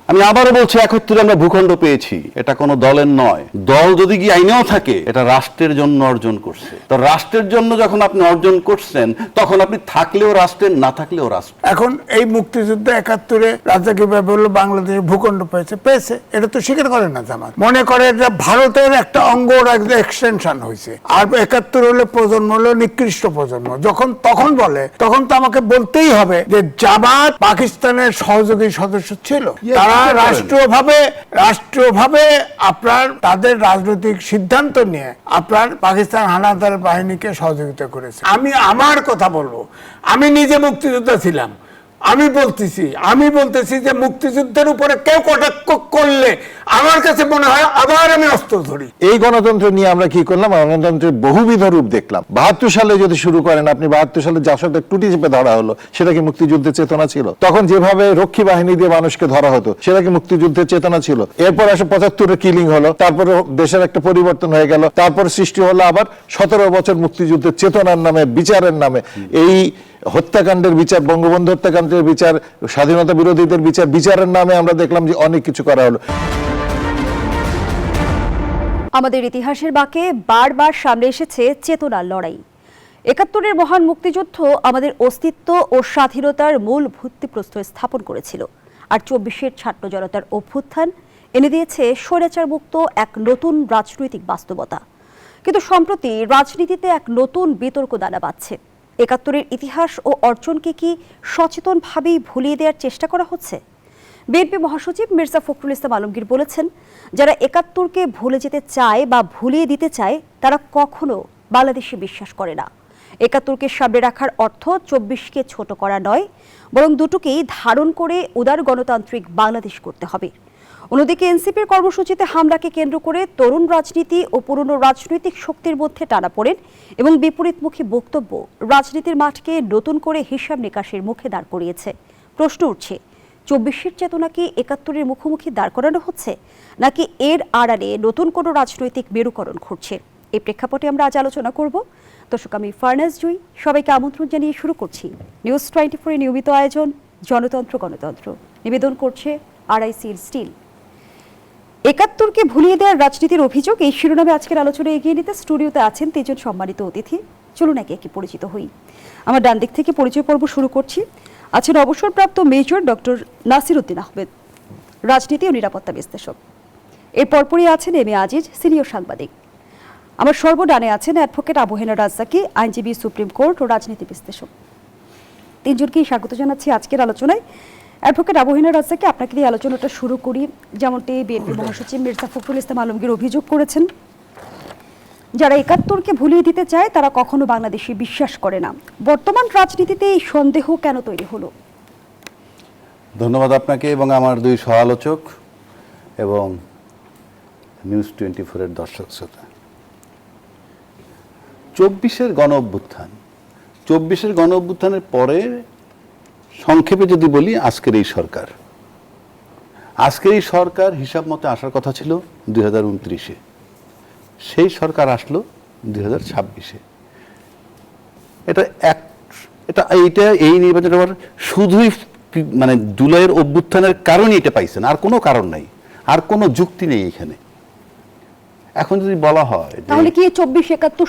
আমি আবারও বলছি ৭১ আমরা ভূখণ্ড পেয়েছি, এটা কোনো দলের নয়। দল যদি কি আইনেও থাকে, এটা রাষ্ট্রের জন্য অর্জন করছে। তো রাষ্ট্রের জন্য যখন আপনি অর্জন করছেন, তখন আপনি থাকলেও রাষ্ট্রের, না থাকলেও রাষ্ট্র। এখন এই মুক্তিযুদ্ধ ৭১-এ রাজাকিভাবে বললো বাংলাদেশ ভূখণ্ড পেয়েছে, এটা তো স্বীকার করে না জামাত। মনে করে এটা ভারতের একটা অঙ্গর এক্সটেনশন হয়েছে, আর ৭১ হলে প্রজন্ম হলো নিকৃষ্ট প্রজন্ম। তখন বলে, তখন তো আমাকে বলতেই হবে যে জামাত পাকিস্তানের সহযোগী সদস্য ছিল। তারা রাষ্ট্রীয়ভাবে আপনার তাদের রাজনৈতিক সিদ্ধান্ত নিয়ে আপনার পাকিস্তান হানাদার বাহিনীকে সহযোগিতা করেছে। আমি আমার কথা বলবো, আমি নিজে মুক্তিযোদ্ধা ছিলাম। আমি বলতেছি যে মুক্তিযুদ্ধের উপরে কেউ কটাক্ষ করলে আমার কাছে মনে হয় আবার আমি অস্ত্র ধরি। এই গণতন্ত্র নিয়ে আমরা কি করলাম? গণতন্ত্রের বহুবিধ রূপ দেখলাম। ৭২ সালে যদি শুরু করেন আপনি, ৭২ সালে জাসদের টুটি চেপে ধরা হলো, সেটা কি মুক্তিযুদ্ধের চেতনা ছিল? তখন যেভাবে রক্ষী বাহিনী দিয়ে মানুষকে ধরা হতো, সেটা কি মুক্তিযুদ্ধের চেতনা ছিল? এরপর আসে ৭৫-এর কিলিং হলো, তারপরে দেশের একটা পরিবর্তন হয়ে গেল, তারপর সৃষ্টি হলো আবার ১৭ বছর মুক্তিযুদ্ধের চেতনার নামে, বিচারের নামে। এই হত্যাকাণ্ডের বিচার, বঙ্গবন্ধু হত্যাকাণ্ডের বিচার, স্বাধীনতা বিরোধীদের বিচারের নামে আমরা দেখলাম যে অনেক কিছু করা হলো। আমাদের ইতিহাসের বাঁকে বারবার সামনে এসেছে চেতনার লড়াই। ৭১-এর মহান মুক্তিযুদ্ধ আমাদের অস্তিত্ব ও স্বাধীনতার মূল ভিত্তিপ্রস্তর স্থাপন করেছিল, আর ২৪-এর ছাত্র জনতার অভ্যুত্থান এনে দিয়েছে স্বৈরাচার মুক্ত এক নতুন রাজনৈতিক বাস্তবতা। কিন্তু সম্প্রতি রাজনীতিতে এক নতুন বিতর্ক দানা বাঁধছে। ৭১-এর ইতিহাস ও অর্জনকে কি সচেতনভাবেই ভুলিয়ে দেওয়ার চেষ্টা করা হচ্ছে? বিএনপি মহাসচিব মির্জা ফখরুল ইসলাম আলমগীর বলেছেন, যারা ৭১-কে ভুলে যেতে চায় বা ভুলিয়ে দিতে চায়, তারা কখনো বাংলাদেশে বিশ্বাস করে না। ৭১-কে সামনে রাখার অর্থ ২৪-কে ছোট করা নয়, বরং দুটোকেই ধারণ করে উদার গণতান্ত্রিক বাংলাদেশ করতে হবে। অন্যদিকে এনসিপির কর্মসূচিতে হামলাকে কেন্দ্র করে তরুণ রাজনীতি ও পুরনো রাজনৈতিক শক্তির মধ্যে টানাপোড়েন এবং বিপরীতমুখী বক্তব্য রাজনীতির মাঠকে নতুন করে হিসাব নিকাশের মুখে দাঁড় করিয়েছে। প্রশ্ন উঠছে, ২৪-এর চেতনা কি ৭১-এর মুখোমুখি দাঁড় করানো হচ্ছে, নাকি এর আড়ালে নতুন কোনো রাজনৈতিক মেরুকরণ ঘটছে? এই প্রেক্ষাপটে আমরা আজ আলোচনা করব। দর্শক, আমি ফারনাজ জুই, সবাইকে আমন্ত্রণ জানিয়ে শুরু করছি নিউজ 24-এর নিয়মিত আয়োজন জনতন্ত্র গণতন্ত্র। নিবেদন করছে আরআইসি স্টিল। ৭১-কে ভুলিয়ে দেওয়ার রাজনীতির অভিযোগ, এই শিরোনামে আজকের আলোচনা এগিয়ে নিতে স্টুডিওতে আছেন ৩ জন সম্মানিত অতিথি। চলুন একে একে পরিচিত হই। আমার ডান দিক থেকে পরিচয় পর্ব শুরু করছি। আছেন অবসরপ্রাপ্ত মেজর ডক্টর নাসির উদ্দিন আহমেদ, রাজনীতি ও নিরাপত্তা বিশ্লেষক। এর পরপরই আছেন এম এ আজিজ, সিনিয়র সাংবাদিক। আমার সর্বডানে আছেন অ্যাডভোকেট আবু হেনা রাজ্জাকি, আইনজীবী, সুপ্রিম কোর্ট ও রাজনীতি বিশ্লেষক। ৩ জনকেই স্বাগত জানাচ্ছি আজকের আলোচনায়। অ্যাডভোকেট আবু হেনা রাজ্জাকি, আপনাকে দিয়ে আলোচনাটা শুরু করি। যেমনটি বিএনপি মহাসচিব মির্জা ফখরুল ইসলাম আলমগীর অভিযোগ করেছেন, যারা ৭১-কে ভুলিয়ে দিতে চায় তারা কখনো বাংলাদেশে বিশ্বাস করে না। বর্তমান রাজনীতিতে এই সন্দেহ কেন তৈরি হলো? ধন্যবাদ আপনাকে এবং আমার দুই সহ-আলোচক এবং নিউজ 24-এর দর্শক শ্রোতা। ২৪-এর গণ অভ্যুত্থানের পরে সংক্ষেপে যদি বলি, আজকের এই সরকার হিসাব মতো আসার কথা ছিল ২০২৯-এ, সেই সরকার আসলো ২০২৬-এ। এই নির্বাচনের পর শুধুই মানে জুলাইয়ের অভ্যুত্থানের কারণে এটা পাইছেন, আর কোনো কারণ নাই, আর কোনো যুক্তি নেই এখানে। এখন যদি বলা হয় তাহলে কি ২৪-৭১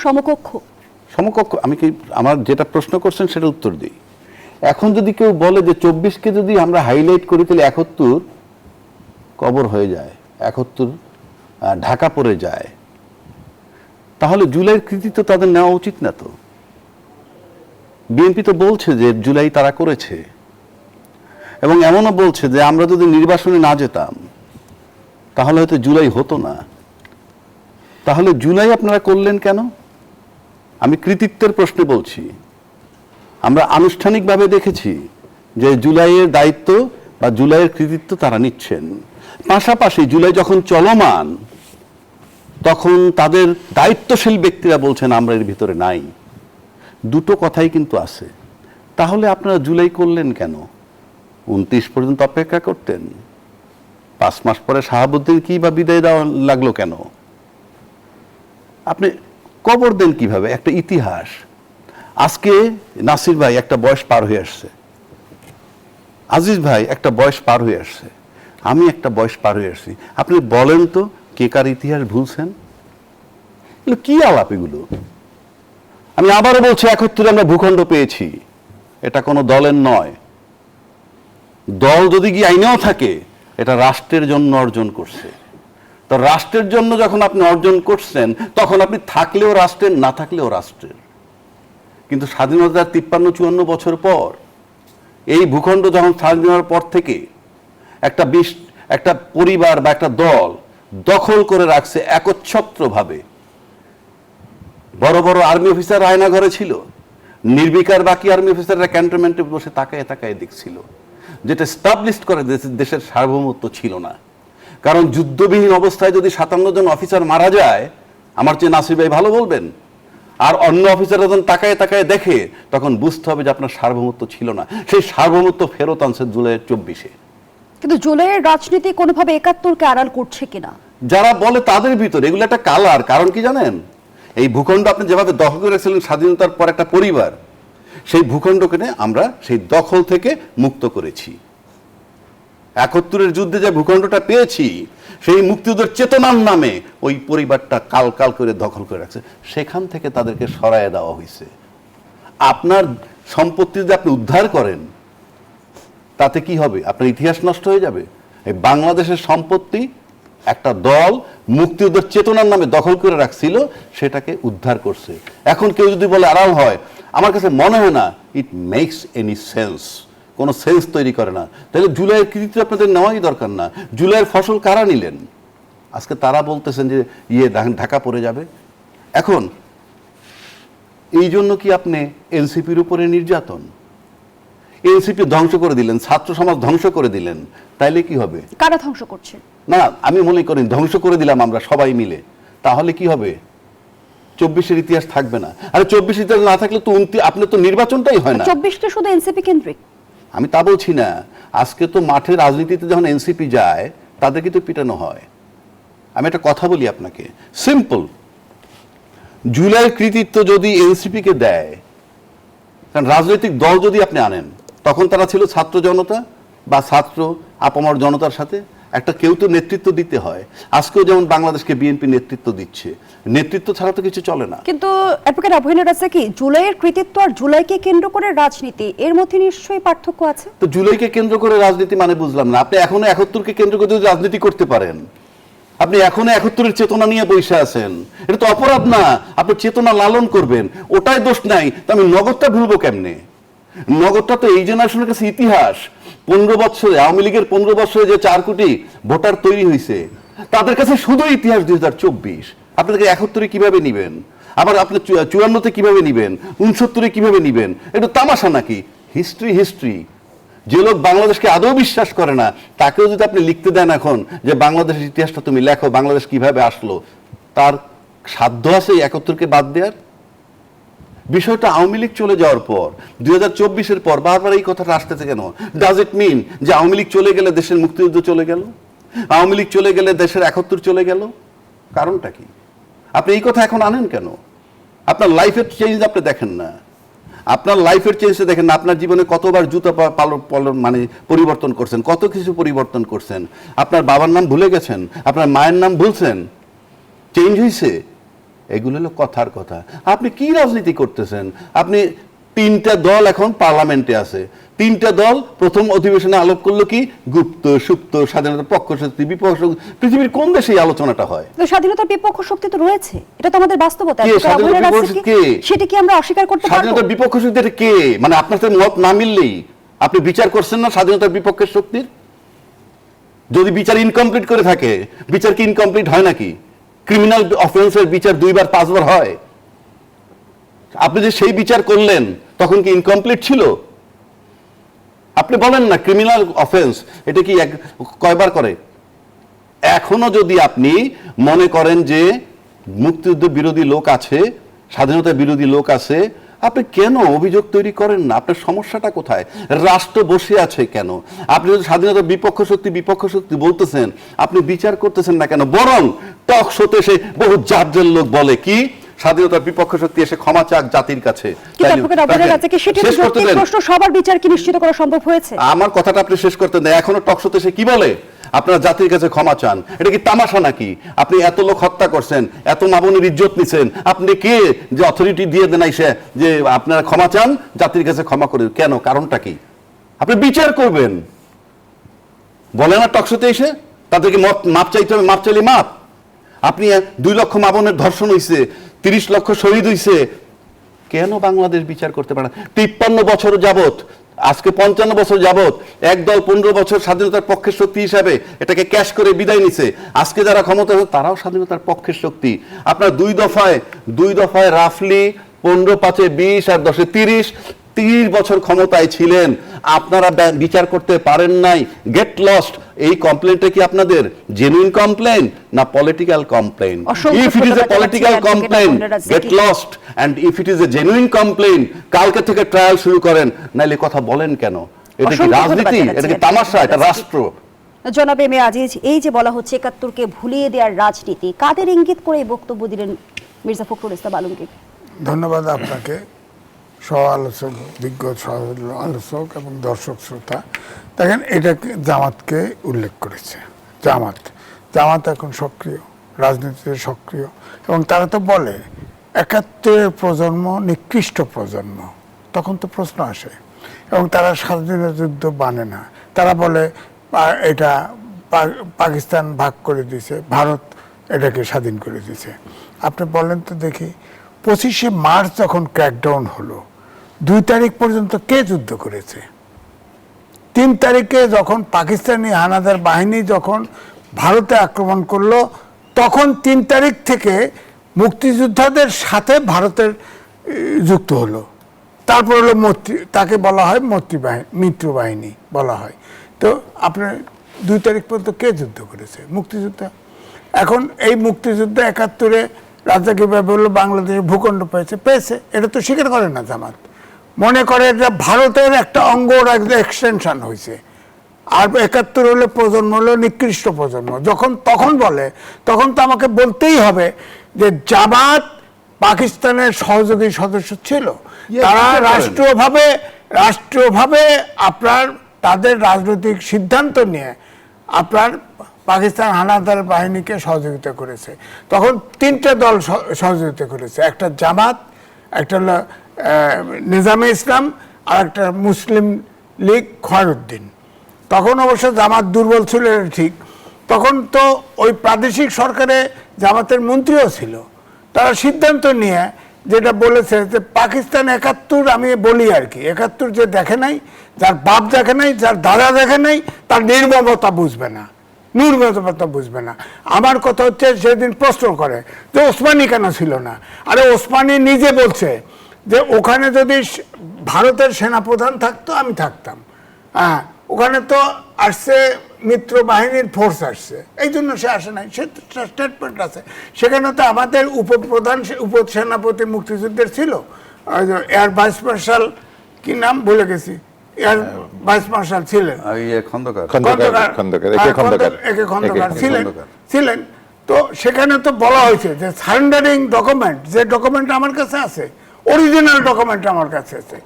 সমকক্ষ, আমি কি আমার যেটা প্রশ্ন করছেন সেটা উত্তর দিই। এখন যদি কেউ বলে যে ২৪-কে যদি আমরা হাইলাইট করি তাহলে ৭১ কবর হয়ে যায়, ৭১ ঢাকা পড়ে যায়, তাহলে জুলাইয়ের কৃতিত্ব তাদের নেওয়া উচিত না। তো বিএনপি তো বলছে যে জুলাই তারা করেছে, এবং এমনও বলছে যে আমরা যদি নির্বাচনে না যেতাম তাহলে হয়তো জুলাই হতো না। তাহলে জুলাই আপনারা করলেন কেন? আমি কৃতিত্বের প্রশ্নে বলছি। আমরা আনুষ্ঠানিকভাবে দেখেছি যে জুলাইয়ের দায়িত্ব বা জুলাইয়ের কৃতিত্ব তারা নিচ্ছেন। পাশাপাশি জুলাই যখন চলমান, তখন তাদের দায়িত্বশীল ব্যক্তিরা বলছেন আমরা এর ভিতরে নাই। দুটো কথাই কিন্তু আছে। তাহলে আপনারা জুলাই করলেন কেন? ২৯ পর্যন্ত অপেক্ষা করতেন। 5 মাস পরে শাহাবুদ্দিন কি বা বিদায় দেওয়া লাগলো কেন? আপনি কবর দেন কিভাবে একটা ইতিহাস? আজকে নাসির ভাই একটা বয়স পার হয়ে আসছে, আজিজ ভাই একটা বয়স পার হয়ে আসছে, আমি একটা বয়স পার হয়ে আসছি, আপনি বলেন তো কে কার ইতিহাস ভুলছেন? এগুলো কি আলাপ এগুলো? আমি আবারও বলছি, 71 আমরা ভূখণ্ড পেয়েছি, এটা কোনো দলের নয়। দল যদি কি আইনেও থাকে, এটা রাষ্ট্রের জন্য অর্জন করছে। তো রাষ্ট্রের জন্য যখন আপনি অর্জন করছেন, তখন আপনি থাকলেও রাষ্ট্রের, না থাকলেও রাষ্ট্রের। কিন্তু স্বাধীনতার 53-54 বছর পর, এই ভূখণ্ড যখন স্বাধীন হওয়ার পর থেকে একটা পরিবার বা একটা দল দখল করে রাখছে একচ্ছত্রভাবে। বড় বড় আর্মি অফিসার আয়নাঘরে ছিল, নির্বিকার বাকি আর্মি অফিসাররা ক্যান্টনমেন্টে বসে তাকায় তাকায় দেখছিল, যেটা স্টাবলিশ করে দেশের সার্বভৌমত্ব ছিল না। কারণ যুদ্ধবিহীন অবস্থায় যদি 57 জন অফিসার মারা যায়, আমার চেয়ে নাসির ভাই ভালো বলবেন, আর অন্য অফিসাররা যখন তাকায় তাকায় দেখে, তখন বুঝতে হবে যে আপনার সার্বভৌমত্ব ছিল না। সেই সার্বভৌমত্ব ফেরত আনছে জুলাই 24-এ। কিন্তু জুলাইয়ের রাজনীতি কোনোভাবে 71-কে আড়াল করছে কিনা? যারা বলে তাদের ভিতরে এগুলো একটা কালার। কারণ কি জানেন, এই ভূখণ্ড আপনি যেভাবে দখল করে রেখেছিলেন স্বাধীনতার পর একটা পরিবার, সেই ভূখণ্ডকে আমরা সেই দখল থেকে মুক্ত করেছি। 71-এর যুদ্ধে যে ভূখণ্ডটা পেয়েছি, সেই মুক্তিযুদ্ধের চেতনার নামে ওই পরিবারটা কাল কাল করে দখল করে রাখছে, সেখান থেকে তাদেরকে সরায় দেওয়া হয়েছে। আপনার সম্পত্তি যদি আপনি উদ্ধার করেন, তাতে কি হবে? আপনার ইতিহাস নষ্ট হয়ে যাবে। এই বাংলাদেশের সম্পত্তি একটা দল মুক্তিযুদ্ধের চেতনার নামে দখল করে রাখছিল, সেটাকে উদ্ধার করছে। এখন কেউ যদি বলে আড়াল হয়, আমার কাছে মনে হয় না ইট মেক্স এনি সেন্স, কোনো সেন্স তৈরি করে না। তাহলে জুলাইয়ের কৃতিত্ব আপনাদের নেওয়াই দরকার না। জুলাইয়ের ফসল কারা নিলেন? আজকে তারা বলতেছেন যে ঢাকা পড়ে যাবে। এখন এই জন্য কি আপনি এনসিপির উপরে নির্যাতন? এনসিপি ধ্বংস করে দিলেন, ছাত্র সমাজ ধ্বংস করে দিলেন, তাইলে কি হবে? কারা ধ্বংস করছে? না, আমি মনে করি ধ্বংস করে দিলাম আমরা সবাই মিলে, তাহলে কি হবে? 24-এর ইতিহাস থাকবে না। আর 24 ইতিহাস না থাকলে তো আপনার তো নির্বাচনটাই হয় না। 24টা শুধু এনসিপি কেন্দ্রিক? আমি তা বলছি না। আজকে তো মাঠে রাজনীতিতে যখন এনসিপি যায়, তাদেরকে তো পিটানো হয়। আমি একটা কথা বলি আপনাকে, সিম্পল। জুলাইয়ের কৃতিত্ব যদি এনসিপিকে দেয়, কারণ রাজনৈতিক দল যদি আপনি আনেন, তখন তারা ছিল ছাত্র জনতা বা ছাত্র আপামর জনতার সাথে একটা কেউ তো নেতৃত্ব দিতে হয়। আজকেও যেমন বাংলাদেশকে বিএনপি নেতৃত্ব দিচ্ছে, নেতৃত্ব ছাড়া তো কিছু চলে না। কিন্তু অ্যাডভোকেট অভয়নুর আছে কি জুলাইয়ের কৃতিত্ব আর জুলাইকে কেন্দ্র করে রাজনীতি, এর মধ্যে নিশ্চয়ই পার্থক্য আছে। তো জুলাইকে কেন্দ্র করে রাজনীতি মানে বুঝলাম না। আপনি এখনো 71-কে কেন্দ্র করে যদি রাজনীতি করতে পারেন, আপনি এখনো 71-এর চেতনা নিয়ে বসে আছেন, এটা তো অপরাধ না। আপনি চেতনা লালন করবেন, ওটাই দোষ নাই। তো আমি নগদটা ভুলবো কেমনে? নগদটা তো এই জেনারেশনের কাছে ইতিহাস। 15 বছরে আওয়ামী লীগের 15 বছরে যে 4 কোটি ভোটার তৈরি হয়েছে, তাদের কাছে শুধু ইতিহাস 2024। আপনাদেরকে 71-এ কিভাবে নিবেন? আবার আপনি 54-তে কিভাবে নিবেন? 69-এ কিভাবে নিবেন? এটা তামাশা নাকি? হিস্ট্রি। যে লোক বাংলাদেশকে আদৌ বিশ্বাস করে না, তাকেও যদি আপনি লিখতে দেন এখন যে বাংলাদেশের ইতিহাসটা তুমি লেখো, বাংলাদেশ কিভাবে আসলো, তার সাধ্য আছে 71-কে বাদ দেওয়ার? বিষয়টা আওয়ামী লীগ চলে যাওয়ার পর, 2024-এর পর বারবার এই কথাটা আসতেছে কেন? ডাজ ইট মিন যে আওয়ামী লীগ চলে গেলে দেশের মুক্তিযুদ্ধ চলে গেল? আওয়ামী লীগ চলে গেলে দেশের 71 চলে গেল? কারণটা কি? আপনি এই কথা এখন আনেন কেন? আপনার লাইফের চেঞ্জ আপনি দেখেন না। আপনার লাইফের চেঞ্জে দেখেন না। আপনার জীবনে কতবার জুতা মানে পরিবর্তন করছেন, কত কিছু পরিবর্তন করছেন। আপনার বাবার নাম ভুলে গেছেন, আপনার মায়ের নাম ভুলছেন, চেঞ্জ হয়েছে। এগুলো হলো কথার কথা। আপনি কি রাজনীতি করতেছেন? আপনি 3টা দল এখন পার্লামেন্টে আছে। 3টা দল প্রথম অধিবেশনে আলোপ করলো কি? গুপ্ত সুপ্ত, স্বাধীনতার পক্ষ শক্তি, বিপক্ষ শক্তি। পৃথিবীর কোন দেশে এই আলোচনাটা হয়? স্বাধীনতার বিপক্ষ শক্তি তো রয়েছে, এটা তো আমাদের বাস্তবতা। সেটা কি আমরা অস্বীকার করতে পারবো? স্বাধীনতার বিপক্ষ শক্তি এটা কে? মানে আপনার সাথে মত না মিললেই আপনি বিচার করছেন না স্বাধীনতার বিপক্ষের শক্তির? যদি বিচার ইনকমপ্লিট করে থাকে, বিচার কি ইনকমপ্লিট হয় নাকি? ক্রিমিনাল অফেন্সের বিচার 2বার 5বার হয়। আপনি যে সেই বিচার করলেন, তখন কি ইনকমপ্লিট ছিল? আপনি বলেন না ক্রিমিনাল অফেন্স এটা কি কয়বার করে? এখনো যদি আপনি মনে করেন যে মুক্তিযুদ্ধ বিরোধী লোক আছে, স্বাধীনতা বিরোধী লোক আছে, আপনি কেন অভিযোগ তৈরি করেন না? আপনার সমস্যাটা কোথায়? রাষ্ট্র বসে আছে কেন? আপনি যদি স্বাধীনতার বিপক্ষ শক্তি বলতেছেন, আপনি বিচার করতেছেন না কেন? বরং টক শোতে এসে বহু জাতদের লোক বলে কি স্বাধীনতার বিপক্ষ শক্তি এসে ক্ষমা চাক জাতির কাছে। সবার বিচার কি নিশ্চিত করা সম্ভব হয়েছে? আমার কথাটা আপনি শেষ করতে দেন। এখনো টক শোতে এসে কি বলে? আপনারা জাতির কাছে ক্ষমা চান। এটা কি তামাশা নাকি? আপনি এত লোক হত্যা করছেন, এত মা বোনের ইজ্জত নিছেন, আপনি কে যে অথরিটি দিয়ে দেন এসে যে আপনারা ক্ষমা চান, জাতির কাছে ক্ষমা করে? কেন? কারণটা কি? আপনি বিচার করবেন, বলে না টকশোতে এসে তাদেরকে মাপ চাইতে হবে, মাপ চাইলে মাপ। আপনি 2 লক্ষ মা বোনের ধর্ষণ হইছে, 30 লক্ষ শহীদ হইছে, কেন বাংলাদেশ বিচার করতে পারে না? 53 বছর যাবত, আজকে 55 বছর যাবত একদল 15 বছর স্বাধীনতার পক্ষের শক্তি হিসাবে এটাকে ক্যাশ করে বিদায় নিছে। আজকে যারা ক্ষমতা, তারাও স্বাধীনতার পক্ষের শক্তি। আপনার 2 দফায় রাফলি 15-5-20 আর 10-30 বছর ক্ষমতায় ছিলেন, আপনারা বিচার করতে পারেন নাই। গেট লস্ট, এই কমপ্লেনটা কি আপনাদের জেনুইন কমপ্লেন না political complaint? If it is a political complaint, get lost, and if it is a genuine complaint, কালকে থেকে ট্রায়াল শুরু করেন। নাইলে কথা বলেন কেন? এটা কি রাজনীতি? এটা কি তামাশা? এটা রাষ্ট্র। জনাব এম এ আজিজ, এই যে বলা হচ্ছে 71কে ভুলিয়ে দেওয়ার রাজনীতি, কাদের ইঙ্গিত করে এই বক্তব্য দিলেন মির্জা ফখরুল ইসলাম আলমগীর? ধন্যবাদ আপনাকে, সহ আলোচক, বিজ্ঞ সহ আলোচক এবং দর্শক শ্রোতা। দেখেন, এটা জামাতকে উল্লেখ করেছে। জামাত এখন সক্রিয়, রাজনীতিতে সক্রিয়, এবং তারা তো বলে 71-এর প্রজন্ম নিকৃষ্ট প্রজন্ম। তখন তো প্রশ্ন আসে, এবং তারা স্বাধীনতা যুদ্ধ মানে না। তারা বলে এটা পাকিস্তান ভাগ করে দিয়েছে, ভারত এটাকে স্বাধীন করে দিয়েছে। আপনি বলেন তো দেখি, 25শে মার্চ যখন ক্র্যাকডাউন হলো, 2 তারিখ পর্যন্ত কে যুদ্ধ করেছে? 3 তারিখে যখন পাকিস্তানি হানাদার বাহিনী যখন ভারতে আক্রমণ করলো, তখন 3 তারিখ থেকে মুক্তিযোদ্ধাদের সাথে ভারতের যুক্ত হলো। তারপর হলো তাকে বলা হয় মিত্র বাহিনী বলা হয়। তো আপনার 2 তারিখ পর্যন্ত কে যুদ্ধ করেছে? মুক্তিযোদ্ধা। এখন এই মুক্তিযুদ্ধ 71-এ রাজাকে বললো বাংলাদেশের ভূখণ্ড পেয়েছে, এটা তো স্বীকার করে না জামাত। মনে করে এটা ভারতের একটা অঙ্গর এক্সটেনশন হয়েছে। আর 71 হলে প্রজন্ম হলো নিকৃষ্ট প্রজন্ম। তখন বলে, তখন তো আমাকে বলতেই হবে যে জামাত পাকিস্তানের সহযোগী সদস্য ছিল। তারা রাষ্ট্রীয়ভাবে আপনার তাদের রাজনৈতিক সিদ্ধান্ত নিয়ে আপনার পাকিস্তান হানাদার বাহিনীকে সহযোগিতা করেছে। তখন 3টে দল সহযোগিতা করেছে, একটা জামাত, একটা হলো নিজামে ইসলাম, আর একটা মুসলিম লীগ খয়রুদ্দিন। তখন অবশ্য জামাত দুর্বল ছিল, ঠিক। তখন তো ওই প্রাদেশিক সরকারে জামাতের মন্ত্রীও ছিল। তারা সিদ্ধান্ত নিয়ে যেটা বলেছে যে পাকিস্তান 71, আমি বলি আর কি, 71 যে দেখে নাই, যার বাপ দেখে নাই, যার দাদা দেখে নাই, তার নির্মমতা বুঝবে না। আমার কথা হচ্ছে, সেদিন প্রশ্ন করে যে ওসমানী কেন ছিল না? আরে ওসমানী নিজে বলছে যে ওখানে যদি ভারতের সেনাপ্রধান থাকতো আমি থাকতাম। হ্যাঁ, ওখানে তো আসছে মিত্র বাহিনীর ফোর্স আসছে, এই জন্য সে আসে নাই। সে স্টেটমেন্ট আছে। সেখানে তো আমাদের উপসেনাপতি মুক্তিযুদ্ধের ছিল, এয়ার ভাইস মার্শাল, কি নাম ভুলে গেছি, এয়ার ভাইস মার্শাল ছিলেন খন্দকার ছিলেন। তো সেখানে তো বলা হয়েছে যে সারেন্ডারিং ডকুমেন্ট, যে ডকুমেন্ট আমার কাছে আছে, অরিজিনাল ডকুমেন্ট আমার কাছে আছে,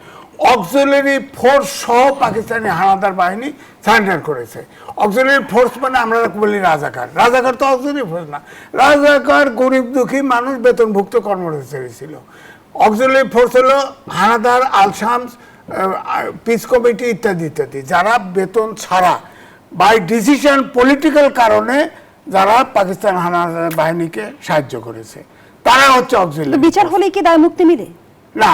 অক্সিলারি ফোর্স সহ পাকিস্তানি হানাদার বাহিনী সারেন্ডার করেছে। অক্সিলারি ফোর্স মানে আমরা বলি রাজাকার তো অক্সিলারি ফোর্স না। রাজাকার গরিব দুঃখী মানুষ, বেতনভুক্ত কর্মচারী ছিল। অক্সিলারি ফোর্স হলো হানাদার, আল-শামস, পিস কমিটি ইত্যাদি, যারা বেতন ছাড়া বাই ডিসিশন, পলিটিক্যাল কারণে যারা পাকিস্তান হানাদার বাহিনীকে সাহায্য করেছে, তারা হচ্ছে অক্সিলারি। বিচার হলে কি দায় মুক্তি মিলে না?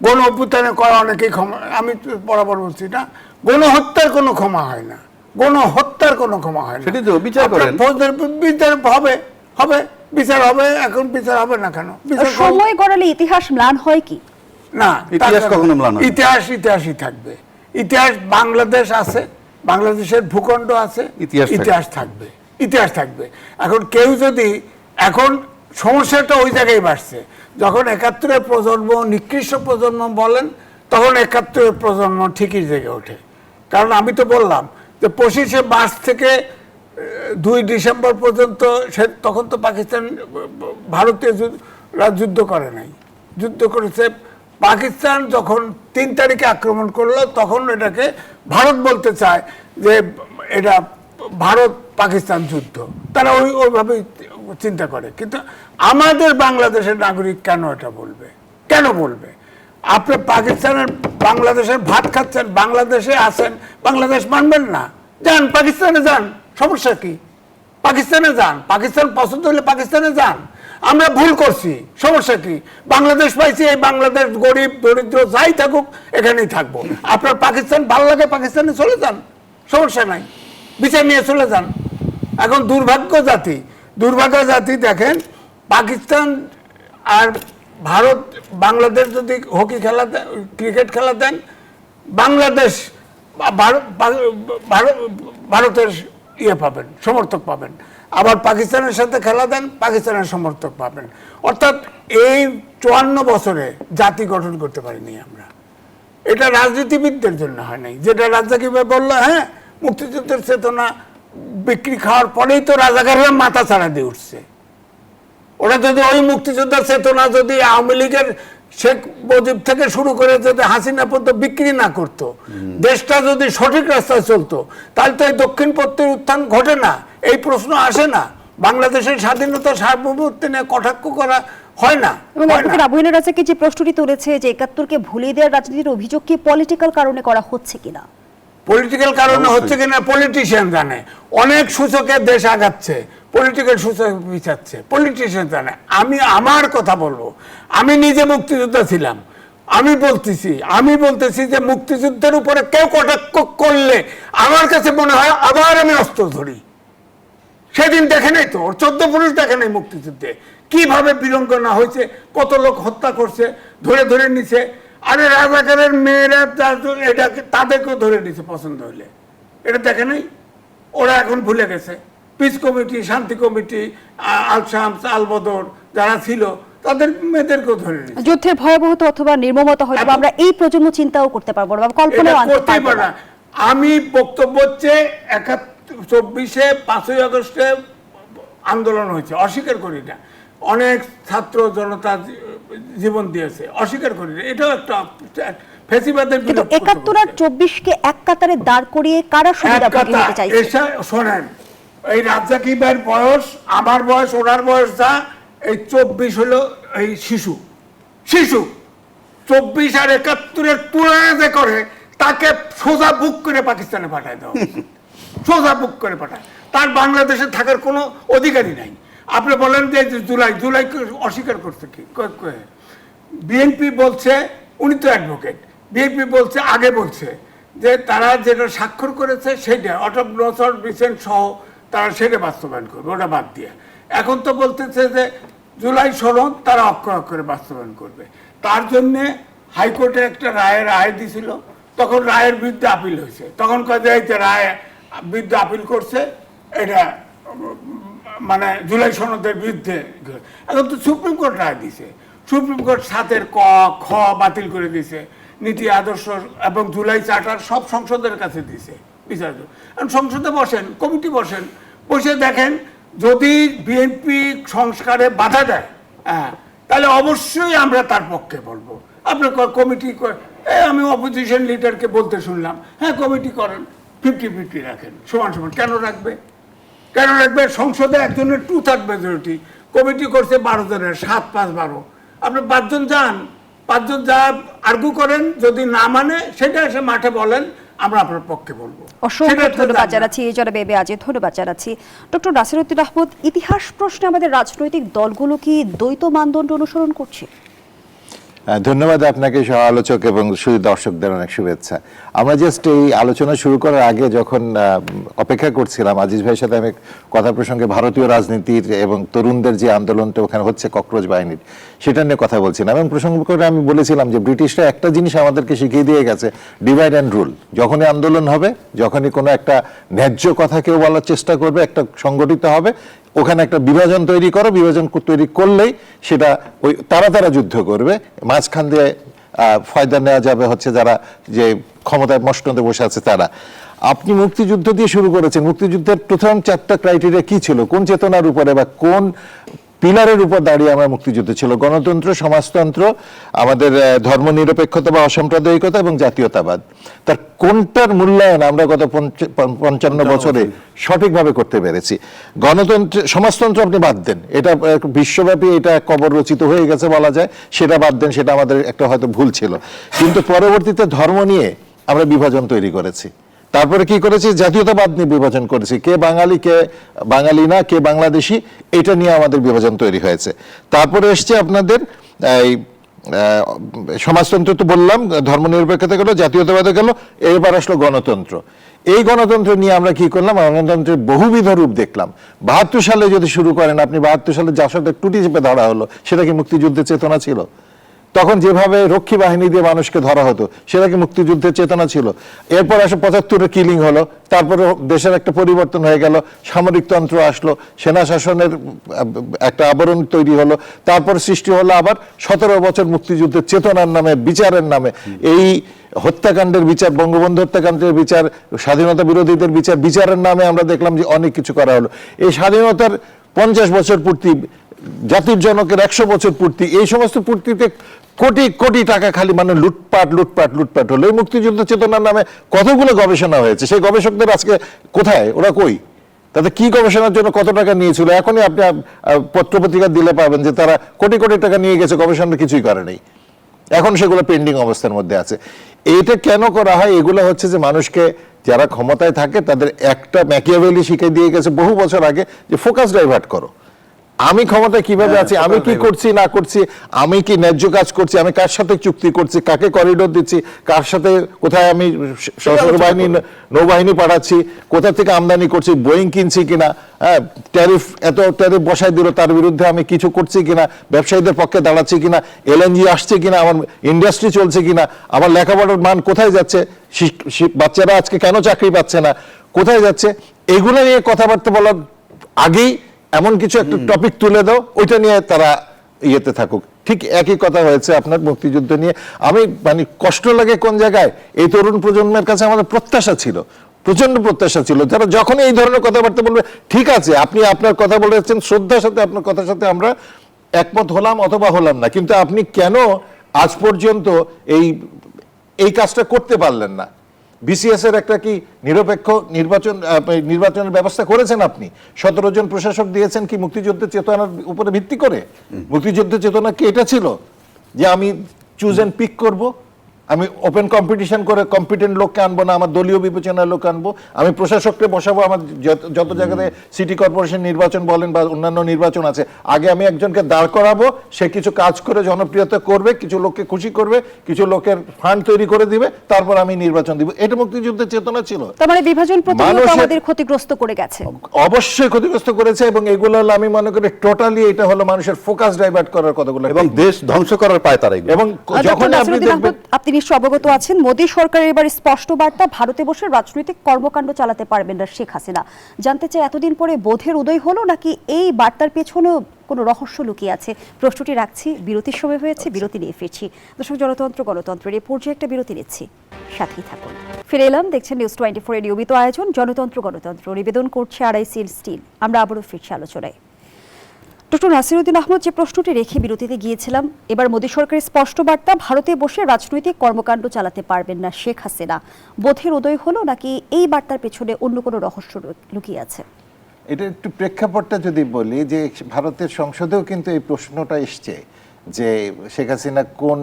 গণ অভ্যুত্থানে করা অনেকেই ক্ষমা, আমি বরাবর বলছি না, গণহত্যার কোনো ক্ষমা হয় না, সেটি তো বিচার করেন, বিচার হবে, বিচার হবে। এখন বিচার হবে না কেন? সময় গড়ালে ইতিহাস ম্লান হয় কি না? ইতিহাস কখনো ম্লান হয় না। ইতিহাসই থাকবে। ইতিহাস, বাংলাদেশ আছে, বাংলাদেশের ভূখণ্ড আছে, ইতিহাস থাকবে। এখন কেউ যদি, এখন সমস্যাটা ওই জায়গায় বাড়ছে, যখন 71-এর প্রজন্ম নিকৃষ্ট প্রজন্ম বলেন, তখন 71-এর প্রজন্ম ঠিকই জেগে ওঠে। কারণ আমি তো বললাম যে 25শে মার্চ থেকে 2 ডিসেম্বর পর্যন্ত তখন তো পাকিস্তান ভারতীয় যুদ্ধ করে নাই, যুদ্ধ করেছে পাকিস্তান। যখন 3 তারিখে আক্রমণ করলো, তখন এটাকে ভারত বলতে চায় যে এটা ভারত পাকিস্তান যুদ্ধ, তারা ওইভাবে চিন্তা করে। কিন্তু আমাদের বাংলাদেশের নাগরিক কেন এটা বলবে? কেন বলবে? আপনি পাকিস্তানের বাংলাদেশের ভাত খাচ্ছেন, বাংলাদেশে আছেন, বাংলাদেশ মানবেন না, যান পাকিস্তানে যান, সমস্যা কি? পাকিস্তানে যান, পাকিস্তান পছন্দ হলে পাকিস্তানে যান। আমরা ভুল করছি, সমস্যা কি? বাংলাদেশ পাইছি, এই বাংলাদেশ গরিব দরিদ্র যাই থাকুক এখানেই থাকবো। আপনার পাকিস্তান ভালো লাগে, পাকিস্তানে চলে যান, সমস্যা নাই, বিচার নিয়ে চলে যান। এখন দুর্ভাগ্য জাতি দেখেন, পাকিস্তান আর ভারত বাংলাদেশ যদি হকি খেলা দেন, ক্রিকেট খেলা দেন, বাংলাদেশ ভারতের ইয়ে পাবেন, সমর্থক পাবেন। আবার পাকিস্তানের সাথে খেলা দেন, পাকিস্তানের সমর্থক পাবেন। অর্থাৎ এই 54 বছরে জাতি গঠন করতে পারিনি আমরা। এটা রাজনীতিবিদদের জন্য হয় নাই। যেটা রাজ্জাকি ভাই বললো, হ্যাঁ মুক্তিযুদ্ধের চেতনা বিক্রি খাওয়ার পরেই তো রাজাকাররা মাথা ছাড়া দিয়ে উঠছে। ওরা যদি ওই মুক্তিযোদ্ধার চেতনা যদি আওয়ামী লীগের শেখ মুজিব থেকে শুরু করে যদি হাসিনা পর্যন্ত বিক্রি না করত, দেশটা যদি সঠিক রাস্তায় চলতো, তাহলে তো এই দক্ষিণপন্থীর উত্থান ঘটে না, এই প্রশ্ন আসে না, বাংলাদেশের স্বাধীনতা সার্বভৌমত্ব নিয়ে কটাক্ষ করা হয় না। এবং অ্যাডভোকেট আবু রাজাকে যে প্রশ্নটি তুলেছে যে ৭১কে ভুলিয়ে দেওয়ার রাজনীতির অভিযোগ কি পলিটিক্যাল কারণে করা হচ্ছে কিনা? পলিটিক্যাল কারণে হচ্ছে কিনা পলিটিশিয়ান জানে। অনেক সূচকে দেশ আগাচ্ছে, পলিটিক্যাল সূচক পিছাচ্ছে, পলিটিশিয়ান জানে। আমি আমার কথা বলবো, আমি নিজে মুক্তিযোদ্ধা ছিলাম, আমি বলতেছি যে মুক্তিযুদ্ধের উপরে কেউ কটাক্ষ করলে আমার কাছে মনে হয় আবার আমি অস্ত্র ধরি। সেদিন দেখে নাই তো, 14 পুরুষ দেখে নাই মুক্তিযুদ্ধে কিভাবে বিড়ম্বনা হয়েছে, কত লোক হত্যা করছে, ধরে নিছে। আরে রাজাকারের মেয়েরা তাদেরকেও ধরে নিছে পছন্দ হইলে, এটা দেখে নাই? ওরা এখন ভুলে গেছে। পিস কমিটি, শান্তি কমিটি, আল শামস, আল বদর যারা ছিল তাদের মেয়েদেরকেও ধরে নিছে। যুদ্ধের ভয়াবহতা অথবা নির্মমতা হয়তো আমরা এই প্রজন্ম চিন্তাও করতে পারবো না, কল্পনাও আনতে পারবো না। আমি বক্তব্য হচ্ছে 24-এ 5ই আগস্টে আন্দোলন হয়েছে, অস্বীকার করি না। অনেক ছাত্র জনতা জীবন দিয়েছে, অস্বীকার করি না। এটাও একটা ফেসিবাদের কিন্তু ৭১ আর 24-কে এক কাতারে দাঁড় করিয়ে কারা সুবিধাভোগী হতে চাইছে? শোনেন, এই রাজ্জাকি ভাইয়ের বয়স, আমার বয়স, ওনার বয়স যা, এই 24 হলো এই শিশু 24 আর ৭১-এর তুলনা যে করে তাকে সোজা বুক করে পাকিস্তানে পাঠায় দেওয়া, সোজা বুক করে পাঠায়। তার বাংলাদেশে থাকার কোনো অধিকারই নাই। আপনি বলেন যে জুলাই অস্বীকার করছে কি? বিএনপি বলছে, উনি তো অ্যাডভোকেট, বিএনপি বলছে, আগে বলছে যে তারা যেটা স্বাক্ষর করেছে সেটা অটোনোমাস রিসেন্ট সহ তারা সেটা বাস্তবায়ন করবে, ওটা বাদ দিয়ে। এখন তো বলতেছে যে জুলাই সনদ তারা অক্ষরে বাস্তবায়ন করবে। তার জন্যে হাইকোর্টে একটা রায় দিছিল, তখন রায়ের বিরুদ্ধে আপিল হয়েছে, তখন কাজে রায় বিরুদ্ধে আপিল করছে, এটা মানে জুলাই সনদের বিরুদ্ধে। এখন তো সুপ্রিম কোর্ট রায় দিছে, সুপ্রিম কোর্ট 7-এর ক খ বাতিল করে দিছে, নীতি আদর্শ এবং জুলাই চার্টার সব সংসদের কাছে দিছে বিচার। সংসদে বসেন, কমিটি বসে দেখেন, যদি বিএনপি সংস্কারে বাধা দেয়, হ্যাঁ, তাহলে অবশ্যই আমরা তার পক্ষে বলবো। আপনি কমিটি, আমি অপোজিশন লিডারকে বলতে শুনলাম, হ্যাঁ কমিটি করেন, 50-50 রাখেন, সমান। কেন রাখবে? সংসদে একজনের 2/3 মেজরিটি, কমিটি করছে 12 জনের, 7-5-12। আপনি 5 জন যান, 5 জন যা আর্গু করেন, যদি না মানে সেটা এসে মাঠে বলেন, আমরা আপনার পক্ষে বলবো। অসংখ্য ধন্যবাদ জানাচ্ছি জনাব এ আজ, ধন্যবাদ জানাচ্ছি ডক্টর নাসিরউদ্দিন আহমদ। ইতিহাস প্রশ্নে আমাদের রাজনৈতিক দলগুলো কি দ্বৈত মানদণ্ড অনুসরণ করছে? ধন্যবাদ আপনাকে, সহ আলোচক এবং শুধু দর্শকদের অনেক শুভেচ্ছা। আমরা জাস্ট এই আলোচনা শুরু করার আগে যখন অপেক্ষা করছিলাম, আজিজ ভাইয়ের সাথে আমি কথা প্রসঙ্গে ভারতীয় রাজনীতির এবং তরুণদের যে আন্দোলনটা ওখানে হচ্ছে ককরোচ বাহিনীর, সেটা নিয়ে কথা বলছিলাম এবং প্রসঙ্গ করে আমি বলেছিলাম যে ব্রিটিশরা একটা জিনিস আমাদেরকে শিখিয়ে দিয়ে গেছে, ডিভাইড অ্যান্ড রুল। যখনই আন্দোলন হবে, যখনই কোনো একটা ন্যায্য কথা কেউ বলার চেষ্টা করবে, একটা সংগঠিত হবে, ওখানে একটা বিভাজন তৈরি করো, বিভাজন তৈরি করলেই সেটা ওই তারা যুদ্ধ করবে, মাঝখান দিয়ে ফয়দা নেওয়া যাবে হচ্ছে যারা যে ক্ষমতায় মসনদে বসে আছে তারা। আপনি মুক্তিযুদ্ধ দিয়ে শুরু করেছেন, মুক্তিযুদ্ধের প্রথম 4টা ক্রাইটেরিয়া কি ছিল, কোন চেতনার উপরে বা কোন পিলারের উপর দাঁড়িয়ে আমরা মুক্তিযুদ্ধ ছিল, গণতন্ত্র, সমাজতন্ত্র, আমাদের ধর্মনিরপেক্ষতা বা অসাম্প্রদায়িকতা এবং জাতীয়তাবাদ। তার কোনটার মূল্যায়ন আমরা গত 55 বছরে সঠিকভাবে করতে পেরেছি? গণতন্ত্র, সমাজতন্ত্র আপনি বাদ দেন, এটা বিশ্বব্যাপী এটা কবর রচিত হয়ে গেছে বলা যায়, সেটা বাদ দেন, সেটা আমাদের একটা হয়তো ভুল ছিল। কিন্তু পরবর্তীতে ধর্ম নিয়ে আমরা বিভাজন তৈরি করেছি। তারপরে কি করেছি? জাতীয়তাবাদ নিয়ে বিভাজন করেছি, কে বাঙালি কে বাঙালি না, কে বাংলাদেশি, এটা নিয়ে আমাদের বিভাজন তৈরি হয়েছে। তারপরে এসছে আপনাদের এই সমাজতন্ত্র তো বললাম, ধর্মনিরপেক্ষতা গেল, জাতীয়তাবাদ গেল, এবার আসলো গণতন্ত্র। এই গণতন্ত্র নিয়ে আমরা কি করলাম? গণতন্ত্রের বহুবিধ রূপ দেখলাম। 72 সালে যদি শুরু করেন আপনি, 72 সালে জাসদের টুটি চেপে ধরা হলো, সেটা কি মুক্তিযুদ্ধের চেতনা ছিল? তখন যেভাবে রক্ষী বাহিনী দিয়ে মানুষকে ধরা হতো, সেটা কি মুক্তিযুদ্ধের চেতনা ছিল? এরপর আসে 75-এর কিলিং হলো, তারপরে দেশের একটা পরিবর্তন হয়ে গেল, সামরিকতন্ত্র আসলো, সেনা শাসনের একটা আবরণ তৈরি হলো, তারপর সৃষ্টি হলো আবার 17 বছর মুক্তিযুদ্ধের চেতনার নামে, বিচারের নামে। এই হত্যাকাণ্ডের বিচার, বঙ্গবন্ধু হত্যাকাণ্ডের বিচার, স্বাধীনতা বিরোধীদের বিচার, বিচারের নামে আমরা দেখলাম যে অনেক কিছু করা হলো। এই স্বাধীনতার 50 বছর পূর্তি, জাতির জনকের 100 বছর পূর্তি, এই সমস্ত পূর্তিতে কোটি কোটি টাকা খালি মানে লুটপাট লুটপাট লুটপাট হলো। এই মুক্তিযুদ্ধ চেতনার নামে কতগুলো গবেষণা হয়েছে, সেই গবেষকদের আজকে কোথায়? ওরা কই? তাদের কি গবেষণার জন্য কত টাকা নিয়েছিল? এখনই আপনি পত্রপত্রিকা দিলে পাবেন যে তারা কোটি কোটি টাকা নিয়ে গেছে, গবেষণা কিছুই করে নেই, এখন সেগুলো পেন্ডিং অবস্থার মধ্যে আছে। এইটা কেন করা হয়? এগুলো হচ্ছে যে মানুষকে, যারা ক্ষমতায় থাকে তাদের একটা ম্যাকিয়াভেলি শিখে দিয়ে গেছে বহু বছর আগে, যে ফোকাস ডাইভার্ট করো। আমি ক্ষমতায় কিভাবে আছি, আমি কি করছি না করছি, আমি কি ন্যায্য কাজ করছি, আমি কার সাথে চুক্তি করছি, কাকে করিডোর দিচ্ছি, কার সাথে কোথায় আমি সশস্ত্র বাহিনী, নৌবাহিনী পাঠাচ্ছি, কোথা থেকে আমদানি করছি, বোয়িং কিনছি কিনা, হ্যাঁ, এত ট্যারিফ বসাই দিল, তার বিরুদ্ধে আমি কিছু করছি কিনা, ব্যবসায়ীদের পক্ষে দাঁড়াচ্ছি কিনা, এলএনজি আসছে কিনা, আমার ইন্ডাস্ট্রি চলছে কিনা, আমার লেখাপড়ার মান কোথায় যাচ্ছে, বাচ্চারা আজকে কেন চাকরি পাচ্ছে না, কোথায় যাচ্ছে, এগুলো নিয়ে কথাবার্তা বলার আগেই এমন কিছু একটা টপিক তুলে দাও, ওইটা নিয়ে তারা ইয়েতে থাকুক। ঠিক একই কথা হয়েছে আপনার মুক্তিযুদ্ধ নিয়ে। আমি মানে কষ্ট লাগে কোন জায়গায়, এই তরুণ প্রজন্মের কাছে আমাদের প্রত্যাশা ছিল, প্রচন্ড প্রত্যাশা ছিল, যারা যখন এই ধরনের কথাবার্তা বলবে, ঠিক আছে আপনি আপনার কথা বলেছেন, শ্রদ্ধার সাথে আপনার কথার সাথে আমরা একমত হলাম অথবা হলাম না, কিন্তু আপনি কেন আজ পর্যন্ত এই কাজটা করতে পারলেন না? বিসিএস এর একটা কি নিরপেক্ষ নির্বাচনের ব্যবস্থা করেছেন আপনি? 17 জন প্রশাসক দিয়েছেন কি মুক্তিযুদ্ধের চেতনার উপরে ভিত্তি করে? মুক্তিযুদ্ধের চেতনা কি এটা ছিল যে আমি চুজ এন্ড পিক করব, আমি ওপেন কম্পিটিশন করে কম্পিটেন্ট লোককে আনবো না, আমার দলীয় বিবেচনার লোক আনবো, আমি প্রশাসককে বসাবো, আমার যত জায়গাতে সিটি কর্পোরেশন নির্বাচন বলেন বা অন্যান্য নির্বাচন আছে, আগে আমি একজনকে দাঁড় করাবো, সে কিছু কাজ করে জনপ্রিয়তা করবে, কিছু লোককে খুশি করবে, কিছু লোকের ফান্ড তৈরি করে দিবে, তারপর আমি নির্বাচন দিব। এটা মুক্তিযুদ্ধের চেতনা ছিল। তার মানে বিভাজন প্রতিনিয়ত আমাদের ক্ষতিগ্রস্ত করে গেছে। অবশ্যই ক্ষতিগ্রস্ত করেছে, এবং এগুলো হলো আমি মনে করি টোটালি এটা হলো মানুষের ফোকাস ডাইভার্ট করার কতগুলো, এবং দেশ ধ্বংস করার পায় তারা। এবং যখন আপনি দেখবেন, আপনি নিশ্চয় অবগত আছেন, মোদী সরকারের এবার স্পষ্ট বার্তা, ভারতে বসে রাজনৈতিক কর্মকাণ্ড চালাতে পারবেন না শেখ হাসিনা। জানতে চাই, এতদিন পরে বোধের উদয় হলো নাকি এই বার্তার পেছনেও কোনো রহস্য লুকিয়ে আছে? প্রশ্নটি রাখছি, বিরতির সময় হয়েছে, বিরতি নিয়ে ফিরছি। দর্শক, জনতন্ত্র গণতন্ত্রের এই পর্যায়ে একটা বিরতি নিচ্ছি, সাথেই থাকুন। ফিরে এলাম, দেখছেন নিউজ 24 এর নিয়মিত আয়োজন জনতন্ত্র গণতন্ত্র, নিবেদন করছে আড়াইসিল স্টিল। আমরা আবারও ফিরছি আলোচনায়। ডক্টর নাসিরউদ্দিন আহমদ, যে প্রশ্নটি রেখে বিরতিতে গিয়েছিলাম, এবার মোদী সরকারের স্পষ্ট বার্তা, ভারতে বসে রাজনৈতিক কর্মকাণ্ড চালাতে পারবেন না শেখ হাসিনা। বোধের উদয় হলো নাকি এই বার্তার পেছনে অন্য কোনো রহস্য লুকিয়ে আছে? এটা একটু প্রেক্ষাপটটা যদি বলি, যে ভারতের সংসদেও কিন্তু এই প্রশ্নটা এসছে যে শেখ হাসিনা কোন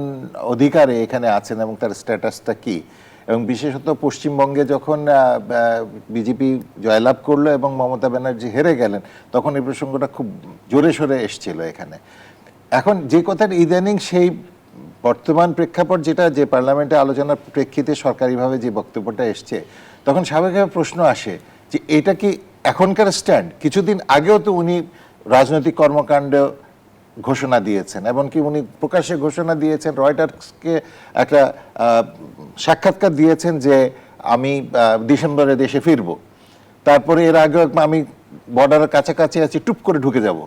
অধিকারে এখানে আছেন এবং তার স্ট্যাটাসটা কি, এবং বিশেষত পশ্চিমবঙ্গে যখন বিজেপি জয়লাভ করলো এবং মমতা ব্যানার্জি হেরে গেলেন, তখন এই প্রসঙ্গটা খুব জোরে সোরে এসছিল এখানে। এখন যে কথার ইদানিং সেই বর্তমান প্রেক্ষাপট যেটা, যে পার্লামেন্টে আলোচনার প্রেক্ষিতে সরকারিভাবে যে বক্তব্যটা এসছে, তখন স্বাভাবিকভাবে প্রশ্ন আসে যে এটা কি এখনকার স্ট্যান্ড? কিছুদিন আগেও তো উনি রাজনৈতিক কর্মকাণ্ড ঘোষণা দিয়েছেন, এমনকি উনি প্রকাশ্যে ঘোষণা দিয়েছেন, রয়টার্সকে একটা সাক্ষাৎকার দিয়েছেন যে আমি ডিসেম্বরে দেশে ফিরব, তারপরে এর আগে আমি বর্ডারের কাছাকাছি আছি, টুপ করে ঢুকে যাব।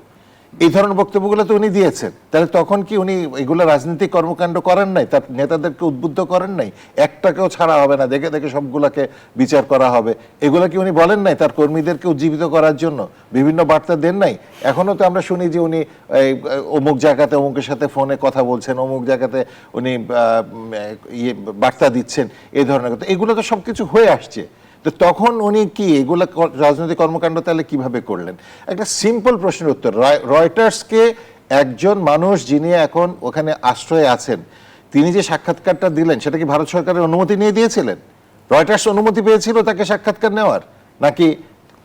এই ধরনের বক্তব্যগুলো তো উনি দিয়েছেন, তাহলে তখন কি উনি এগুলো রাজনৈতিক কর্মকাণ্ড করেন নাই, তার নেতাদেরকে উদ্বুদ্ধ করেন নাই, একটাকেও ছাড়া হবে না, দেখে দেখে সবগুলাকে বিচার করা হবে, এগুলো কি উনি বলেন নাই তার কর্মীদেরকে উজ্জীবিত করার জন্য, বিভিন্ন বার্তা দেন নাই? এখনো তো আমরা শুনি যে উনি অমুক জায়গাতে অমুকের সাথে ফোনে কথা বলছেন, অমুক জায়গাতে উনি বার্তা দিচ্ছেন, এই ধরনের কথা, এগুলো তো সবকিছু হয়ে আসছে। তো তখন উনি কি এগুলো রাজনৈতিক কর্মকাণ্ড তাহলে কিভাবে করলেন? একটা সিম্পল প্রশ্নের উত্তর, রয়টার্সকে একজন মানুষ যিনি এখন ওখানে আশ্রয়ে আছেন, তিনি যে সাক্ষাৎকারটা দিলেন সেটা কি ভারত সরকারের অনুমতি নিয়ে দিয়েছিলেন? রয়টার্স অনুমতি পেয়েছিল তাকে সাক্ষাৎকার নেওয়ার, নাকি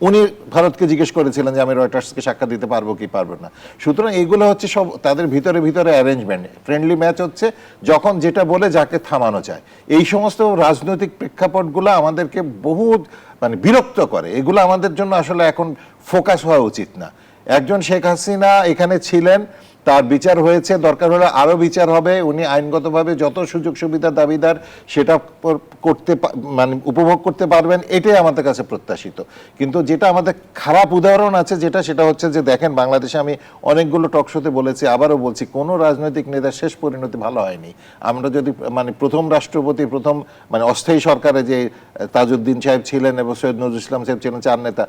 উনি ভারতকে জিজ্ঞেস করেছিলেন যে আমি রয়টার্সকে সাক্ষাৎ দিতে পারবো কি পারবো না? সুতরাং এগুলো হচ্ছে সব তাদের ভিতরে ভিতরে অ্যারেঞ্জমেন্ট, ফ্রেন্ডলি ম্যাচ হচ্ছে, যখন যেটা বলে যাকে থামানো যায়। এই সমস্ত রাজনৈতিক প্রেক্ষাপটগুলো আমাদেরকে বহুত মানে বিরক্ত করে, এগুলো আমাদের জন্য আসলে এখন ফোকাস হওয়া উচিত না। একজন শেখ হাসিনা এখানে ছিলেন, তার বিচার হয়েছে, দরকার হলে আরো বিচার হবে, উনি আইনগতভাবে যত সুযোগ সুবিধা দাবিদার সেটা করতে মানে উপভোগ করতে পারবেন, এটাই আমাদের কাছে প্রত্যাশিত। কিন্তু যেটা আমাদের খারাপ উদাহরণ আছে সেটা হচ্ছে যে দেখেন বাংলাদেশে, আমি অনেকগুলো টকশোতে বলেছি, আবারও বলছি, কোনো রাজনৈতিক নেতার শেষ পরিণতি ভালো হয়নি। আমরা যদি মানে প্রথম রাষ্ট্রপতি, প্রথম মানে অস্থায়ী সরকারে যে তাজউদ্দিন সাহেব ছিলেন এবং সৈয়দ নজরুল ইসলাম সাহেব ছিলেন, 4 নেতা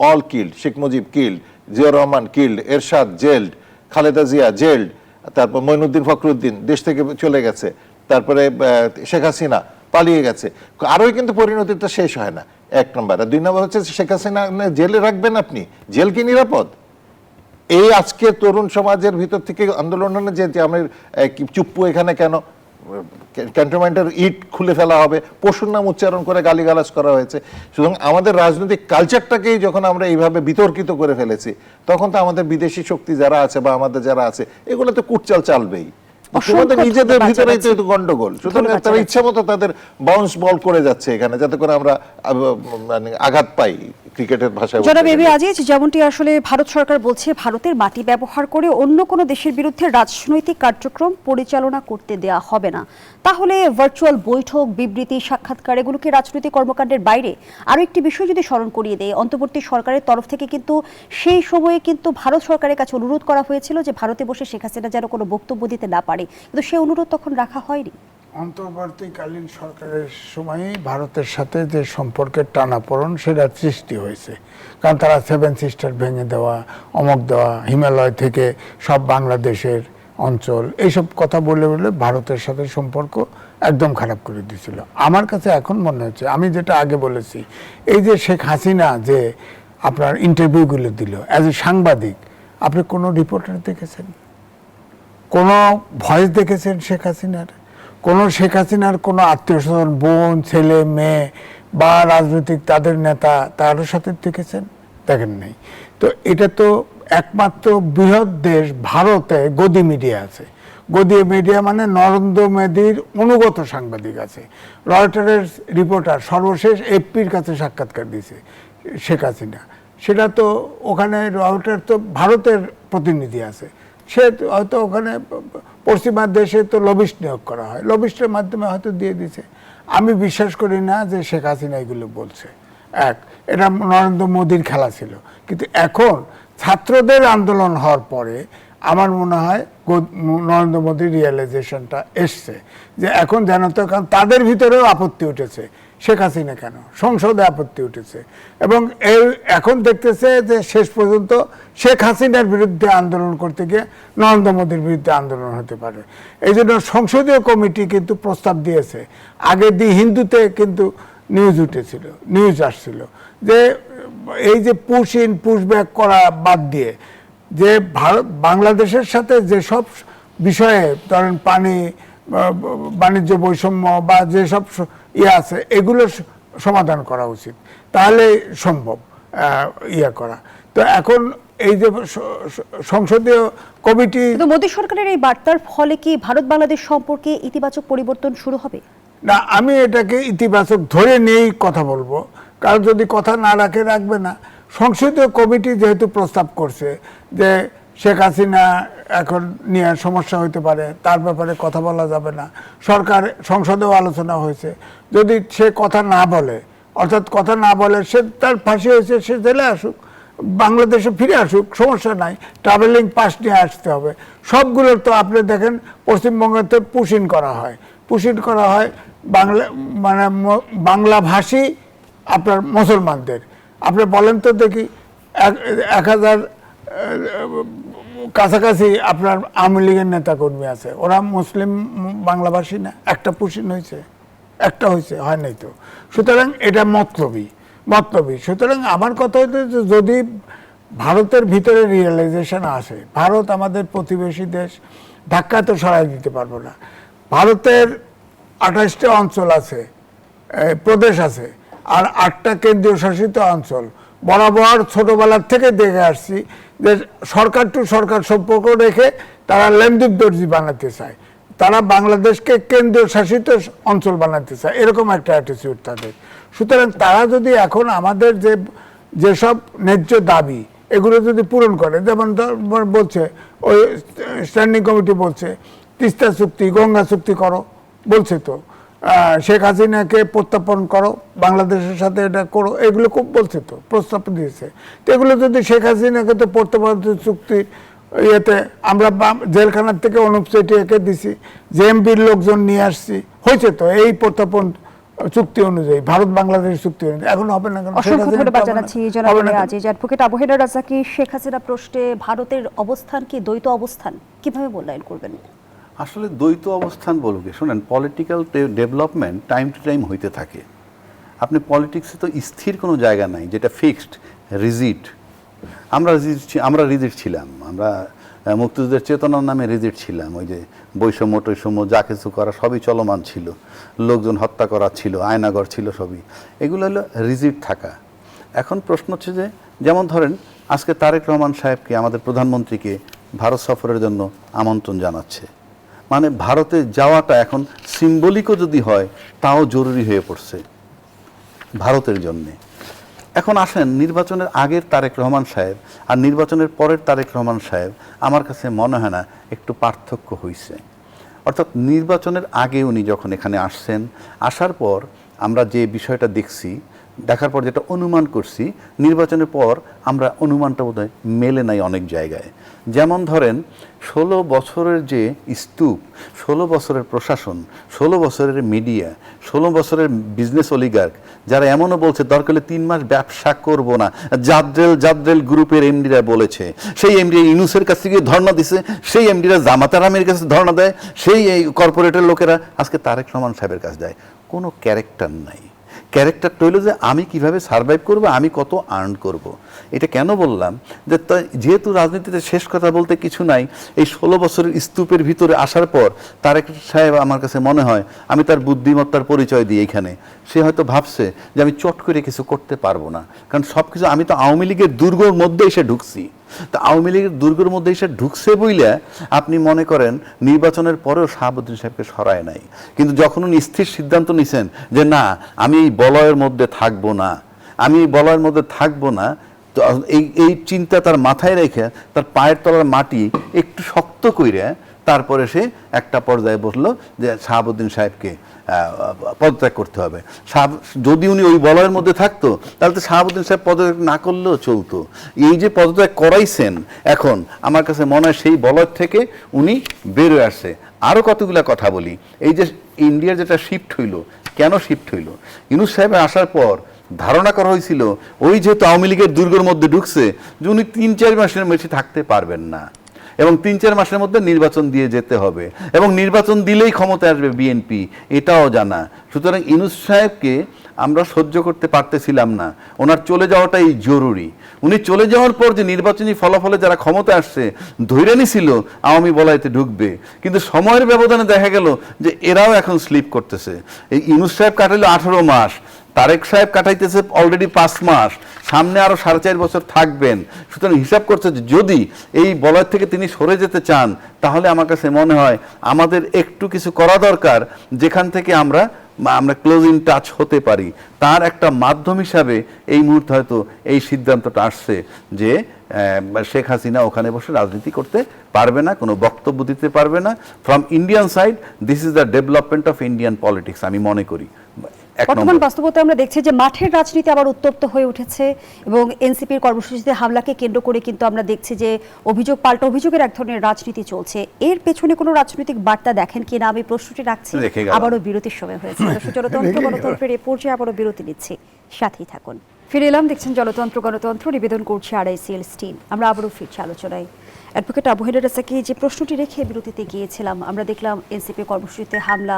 all killed, Sheikh Mujib killed, Ziaur Rahman killed, Ershad jailed, Khaleda Zia jailed, তারপর মঈনুদ্দিন ফখরুদ্দিন দেশ থেকে চলে গেছে, তারপরে শেখ হাসিনা পালিয়ে গেছে, আরোই কিন্তু পরিণতিটা শেষ হয় না, 1 নম্বর। আর 2 নম্বর হচ্ছে শেখ হাসিনা জেলে রাখবেন আপনি, জেল কি নিরাপদ? এই আজকে তরুণ সমাজের ভিতর থেকে আন্দোলন যে আমি চুপ্পু এখানে কেন, ক্যান্টনমেন্টের ইট খুলে ফেলা হবে, পশুর নাম উচ্চারণ করে গালিগালাজ করা হয়েছে। সুতরাং আমাদের রাজনৈতিক কালচারটাকেই যখন আমরা এইভাবে বিতর্কিত করে ফেলেছি, তখন তো আমাদের বিদেশি শক্তি যারা আছে বা আমাদের যারা আছে, এগুলো তো কুটচাল চালবেই, তোমাদের নিজেদের ভিতরেই তো গন্ডগোল। সুতরাং তারা ইচ্ছা মতো তাদের বাউন্স বল করে যাচ্ছে এখানে, যাতে করে আমরা মানে আঘাত পাই, ক্রিকেটের ভাষায়। জনাব এবি আজিজ, যেমনটি আসলে ভারত সরকার বলছে ভারতের মাটি ব্যবহার করে অন্য কোনো দেশের বিরুদ্ধে রাজনৈতিক কার্যক্রম পরিচালনা করতে দেয়া হবে না, তাহলে ভার্চুয়াল বৈঠক, বিবৃতি, সাক্ষাৎকার এগুলোকে রাজনৈতিক কর্মকাণ্ডের বাইরে? আরও একটি বিষয় যদি স্মরণ করিয়ে দেয়, অন্তর্বর্তী সরকারের তরফ থেকে কিন্তু সেই সময়ে কিন্তু ভারত সরকারের কাছে অনুরোধ করা হয়েছিল যে ভারতে বসে শেখ হাসিনা যেন কোনো বক্তব্য দিতে না পারে, কিন্তু সেই অনুরোধ তখন রাখা হয়নি। অন্তর্বর্তীকালীন সরকারের সময়ই ভারতের সাথে যে সম্পর্কের টানাপোড়েন সেটা সৃষ্টি হয়েছে, কারণ তারা 7 সিস্টার ভেঙে দেওয়া, অমক দেওয়া, হিমালয় থেকে সব বাংলাদেশের অঞ্চল, এইসব কথা বলে বলে ভারতের সাথে সম্পর্ক একদম খারাপ করে দিয়েছিল। আমার কাছে এখন মনে হচ্ছে, আমি যেটা আগে বলেছি, এই যে শেখ হাসিনা যে আপনার ইন্টারভিউগুলো দিল অ্যাজ এ সাংবাদিক, আপনি কোনো রিপোর্টার দেখেছেন, কোনো ভয়েস দেখেছেন শেখ হাসিনার? কোনো শেখ হাসিনার কোনো আত্মীয় স্বজন, বোন, ছেলে, মেয়ে বা রাজনৈতিক তাদের নেতা, তাদের সাথে দেখেছেন? দেখেন নাই। তো এটা তো একমাত্র বৃহৎ দেশ ভারতে গদি মিডিয়া আছে। গদি মিডিয়া মানে নরেন্দ্র মোদীর অনুগত সাংবাদিক আছে। রয়টারের রিপোর্টার সর্বশেষ এফপির কাছে সাক্ষাৎকার দিয়েছে শেখ হাসিনা, সেটা তো ওখানে রয়টার তো ভারতের প্রতিনিধি আছে, সে হয়তো ওখানে পশ্চিমা দেশে তো লবিস্ট নিয়োগ করা হয়, লবিস্টের মাধ্যমে হয়তো দিয়ে দিছে। আমি বিশ্বাস করি না যে শেখ হাসিনা এগুলো বলছে। এটা নরেন্দ্র মোদীর খেলা ছিল, কিন্তু এখন ছাত্রদের আন্দোলন হওয়ার পরে আমার মনে হয় নরেন্দ্র মোদীর রিয়েলাইজেশনটা এসছে যে এখন জানো তো, কারণ তাদের ভিতরেও আপত্তি উঠেছে, শেখ হাসিনা কেন, সংসদে আপত্তি উঠেছে, এবং এখন দেখতেছে যে শেষ পর্যন্ত শেখ হাসিনার বিরুদ্ধে আন্দোলন করতে গিয়ে নরেন্দ্র মোদীর বিরুদ্ধে আন্দোলন হতে পারে। এই জন্য সংসদীয় কমিটি কিন্তু প্রস্তাব দিয়েছে। আগে দি হিন্দুতে কিন্তু নিউজ আসছিল যে এই যে পুশ ইন পুশ ব্যাক করা বাদ দিয়ে, যে ভারত বাংলাদেশের সাথে যেসব বিষয়ে ধরেন পানি, বাণিজ্য বৈষম্য বা যেসব আছে, এগুলো সমাধান করা উচিত, তাহলে সম্ভব করা। তো এখন এই যে সংসদীয় কমিটি, মোদী সরকারের এই বার্তার ফলে কি ভারত বাংলাদেশ সম্পর্কে ইতিবাচক পরিবর্তন শুরু হবে? না, আমি এটাকে ইতিবাচক ধরে নিয়েই কথা বলবো, কারণ যদি কথা না রাখবে না। সংসদীয় কমিটি যেহেতু প্রস্তাব করছে যে শেখ হাসিনা এখন নিয়ে সমস্যা হইতে পারে, তার ব্যাপারে কথা বলা যাবে না, সংসদেও আলোচনা হয়েছে, যদি সে কথা না বলে, অর্থাৎ কথা না বলে, সে তার ফাঁসি হয়েছে, সে জেলে আসুক, বাংলাদেশে ফিরে আসুক, সমস্যা নাই, ট্রাভেলিং পাস নিয়ে আসতে হবে। সবগুলোর তো আপনি দেখেন পশ্চিমবঙ্গতে পুশিন করা হয়, বাংলা মানে বাংলাভাষী আপনার মুসলমানদের। আপনি বলেন তো দেখি 1000 কাছাকাছি আপনার আওয়ামী লীগের নেতা কর্মী আছে, ওরা মুসলিম বাংলাভাষী না? একটা পুশিন হয়েছে? একটা হয়েছে? হয় নাই তো। সুতরাং এটা মতলবী। সুতরাং আমার কথা হচ্ছে যে যদি ভারতের ভিতরে রিয়েলাইজেশন আসে, ভারত আমাদের প্রতিবেশী দেশ, ধাক্কা তো সরাই দিতে পারবো না। ভারতের 28টা অঞ্চল আছে, প্রদেশ আছে, আর 8টা কেন্দ্রীয় শাসিত অঞ্চল। বরাবর ছোটবেলার থেকে দেখে আসছি যে সরকার টু সরকার সম্পর্ক রেখে তারা লেমদুপ দর্জি বানাতে চায়, তারা বাংলাদেশকে কেন্দ্রীয় শাসিত অঞ্চল বানাতে চায়, এরকম একটা অ্যাটিটিউড তাদের। সুতরাং তারা যদি এখন আমাদের যেসব ন্যায্য দাবি এগুলো যদি পূরণ করে, যেমন বলছে ওই স্ট্যান্ডিং কমিটি বলছে তিস্তা চুক্তি, গঙ্গা চুক্তি করো, বলছে তো শেখ হাসিনাকে প্রত্যাপন করো, বাংলাদেশের সাথে এটা করো, এগুলো খুব বলছে তো, প্রস্তাব দিয়েছে। তো এগুলো যদি শেখ হাসিনাকে তো প্রত্যাপন চুক্তি ইয়েতে আমরা জেলখানার থেকে অনুপ চেটিয়াকে দিছি, জেএমবির লোকজন নিয়ে আসছি, হয়েছে তো এই প্রত্যাপন চুক্তি অনুযায়ী, ভারত বাংলাদেশ চুক্তি অনুযায়ী। এখন হবে না কেন? অসংখ্য ধন্যবাদ জানাচ্ছি জনাব আজিজ। অ্যাডভোকেট আবু হেনা রাজাকি, শেখ হাসিনা প্রশ্নে ভারতের অবস্থান কি দ্বৈত অবস্থান, কিভাবে মূল্যায়ন করবেন? আসলে দ্বৈত অবস্থান বলবে, শোনেন, political development time to time হইতে থাকে। আপনি পলিটিক্সে তো স্থির কোনো জায়গা নাই যেটা ফিক্সড, রিজিড। আমরা রিজিড ছিলাম, আমরা মুক্তিযুদ্ধের চেতনার নামে রিজিড ছিলাম। ওই যে বৈষম্য টৈষম্য যা কিছু করা সবই চলমান ছিল, লোকজন হত্যা করা ছিল, আয়নাগর ছিল, সবই এগুলো হলো রিজিড থাকা। এখন প্রশ্ন হচ্ছে যে, যেমন ধরেন আজকে তারেক রহমান সাহেবকে, আমাদের প্রধানমন্ত্রীকে ভারত সফরের জন্য আমন্ত্রণ জানাচ্ছে। মানে ভারতে যাওয়াটা এখন সিম্বলিকও যদি হয় তাও জরুরি হয়ে পড়ছে ভারতের জন্যে। এখন আসেন, নির্বাচনের আগের তারেক রহমান সাহেব আর নির্বাচনের পরের তারেক রহমান সাহেব আমার কাছে মনে হয় না একটু পার্থক্য হয়েছে। অর্থাৎ নির্বাচনের আগে উনি যখন এখানে আসছেন, আসার পর আমরা যে বিষয়টা দেখছি, দেখার পর যেটা অনুমান করছি, নির্বাচনের পর আমরা অনুমানটা বোধহয় মেলে নাই অনেক জায়গায়। যেমন ধরেন 16 বছরের যে স্তূপ, 16 বছরের প্রশাসন, 16 বছরের মিডিয়া, 16 বছরের বিজনেস অলিগার্ক, যারা এমনও বলছে দরকার হলে 3 মাস ব্যবসা করব না, জাদ্রেল গ্রুপের এমডিরা বলেছে, সেই এমডি ইউনুসের কাছ থেকে ধর্ণা দিছে, সেই এমডিরা জামাতারামের কাছে ধর্ণা দেয়, সেই কর্পোরেটের লোকেরা আজকে তারেক রহমান সাহেবের কাছে দেয়। কোনো ক্যারেক্টার নাই। ক্যারেক্টারটা হইল যে আমি কিভাবে সার্ভাইভ করব, আমি কত আর্ন করব। এটা কেন বললাম যে যেহেতু রাজনীতিতে শেষ কথা বলতে কিছু নাই, এই 16 বছরের স্তূপের ভিতরে আসার পর তারেক সাহেব আমার কাছে মনে হয়, আমি তার বুদ্ধিমত্তার পরিচয় দিই এখানে, সে হয়তো ভাবছে যে আমি চট করে কিছু করতে পারবো না, কারণ সব কিছু আমি তো আওয়ামী লীগের দুর্গর মধ্যে এসে ঢুকছি। তা আওয়ামী লীগের দুর্গের মধ্যে এসে ঢুকছে বইলে আপনি মনে করেন নির্বাচনের পরেও শাহাবুদ্দিন সাহেবকে সরায় নাই। কিন্তু যখন উনি স্থির সিদ্ধান্ত নিছেন যে না, আমি এই বলয়ের মধ্যে থাকবো না, তো এই চিন্তা তার মাথায় রেখে তার পায়ের তলার মাটি একটু শক্ত কইরে তারপরে সে একটা পর্যায়ে বসলো যে শাহাবুদ্দিন সাহেবকে পদত্যাগ করতে হবে। যদি উনি ওই বলয়ের মধ্যে থাকতো তাহলে তো শাহাবুদ্দিন সাহেব পদত্যাগ না করলেও চলতো। এই যে পদত্যাগ করাইছেন, এখন আমার কাছে মনে হয় সেই বলয় থেকে উনি বেরোয় আসছে। আরও কতগুলো কথা বলি। এই যে ইন্ডিয়ার যেটা শিফট হইল, কেন শিফট হইল? ইউনূস সাহেবের আসার পর ধারণা করা হয়েছিল ওই যেহেতু আওয়ামী লীগের দুর্গের মধ্যে ঢুকছে যে উনি 3-4 মাসের বেশি থাকতে পারবেন না, এবং 3-4 মাসের মধ্যে নির্বাচন দিয়ে যেতে হবে, এবং নির্বাচন দিলেই ক্ষমতায় আসবে বিএনপি, এটাও জানা। সুতরাং ইউনূস সাহেবকে আমরা সহ্য করতে পারতেছিলাম না, ওনার চলে যাওয়াটাই জরুরি। উনি চলে যাওয়ার পর যে নির্বাচনী ফলাফলে যারা ক্ষমতা আসছে ধৈর্য নিছিল আওয়ামী বলাইতে ঢুকবে, কিন্তু সময়ের ব্যবধানে দেখা গেল যে এরাও এখন স্লিপ করতেছে। এই ইউনূস সাহেব কাটাইলো 18 মাস, তারেক সাহেব কাটাইতেছে অলরেডি 5 মাস, সামনে আরো 4.5 বছর থাকবেন। সুতরাং হিসাব করছে যে যদি এই বলয় থেকে তিনি সরে যেতে চান, তাহলে আমার কাছে মনে হয় আমাদের একটু কিছু করা দরকার, যেখান থেকে আমরা ক্লোজ ইন টাচ হতে পারি। তার একটা মাধ্যম হিসাবে এই মুহূর্তে হয়তো এই সিদ্ধান্তটা আসছে যে শেখ হাসিনা ওখানে বসে রাজনীতি করতে পারবে না, কোনো বক্তব্য দিতে পারবে না। From Indian side this is the development of Indian politics, আমি মনে করি। এক বর্তমান নম্বর। বাস্তবতায় আমরা দেখছি যে মাঠের রাজনীতি আবার উত্তপ্ত হয়ে উঠেছে এবং এনসিপির কর্মসূচিতে হামলাকে কেন্দ্র করে কিন্তু আমরা দেখছি যে অভিযোগ পাল্টা অভিযোগের এক ধরনের রাজনীতি চলছে। এর পেছনে কোনো রাজনৈতিক বার্তা দেখেন কিনা আমি প্রশ্নটি রাখছি। রেখে গেলাম। আবারও বিরতির সময় হয়েছে। দর্শক, জনতন্ত্র গণতন্ত্রের এই পর্যায়ে আবারও বিরতি নিচ্ছি, সাথেই থাকুন। ফিরে এলাম, দেখছেন জনতন্ত্র গণতন্ত্র, নিবেদন করছে RICL স্টিল। আমরা আবারও ফিরছি আলোচনায়। অ্যাডভোকেট আবু হেলাল রাজাকে যে প্রশ্নটি রেখে বিরতিতে গিয়েছিলাম, আমরা দেখলাম এনসিপি কর্মসূচিতে হামলা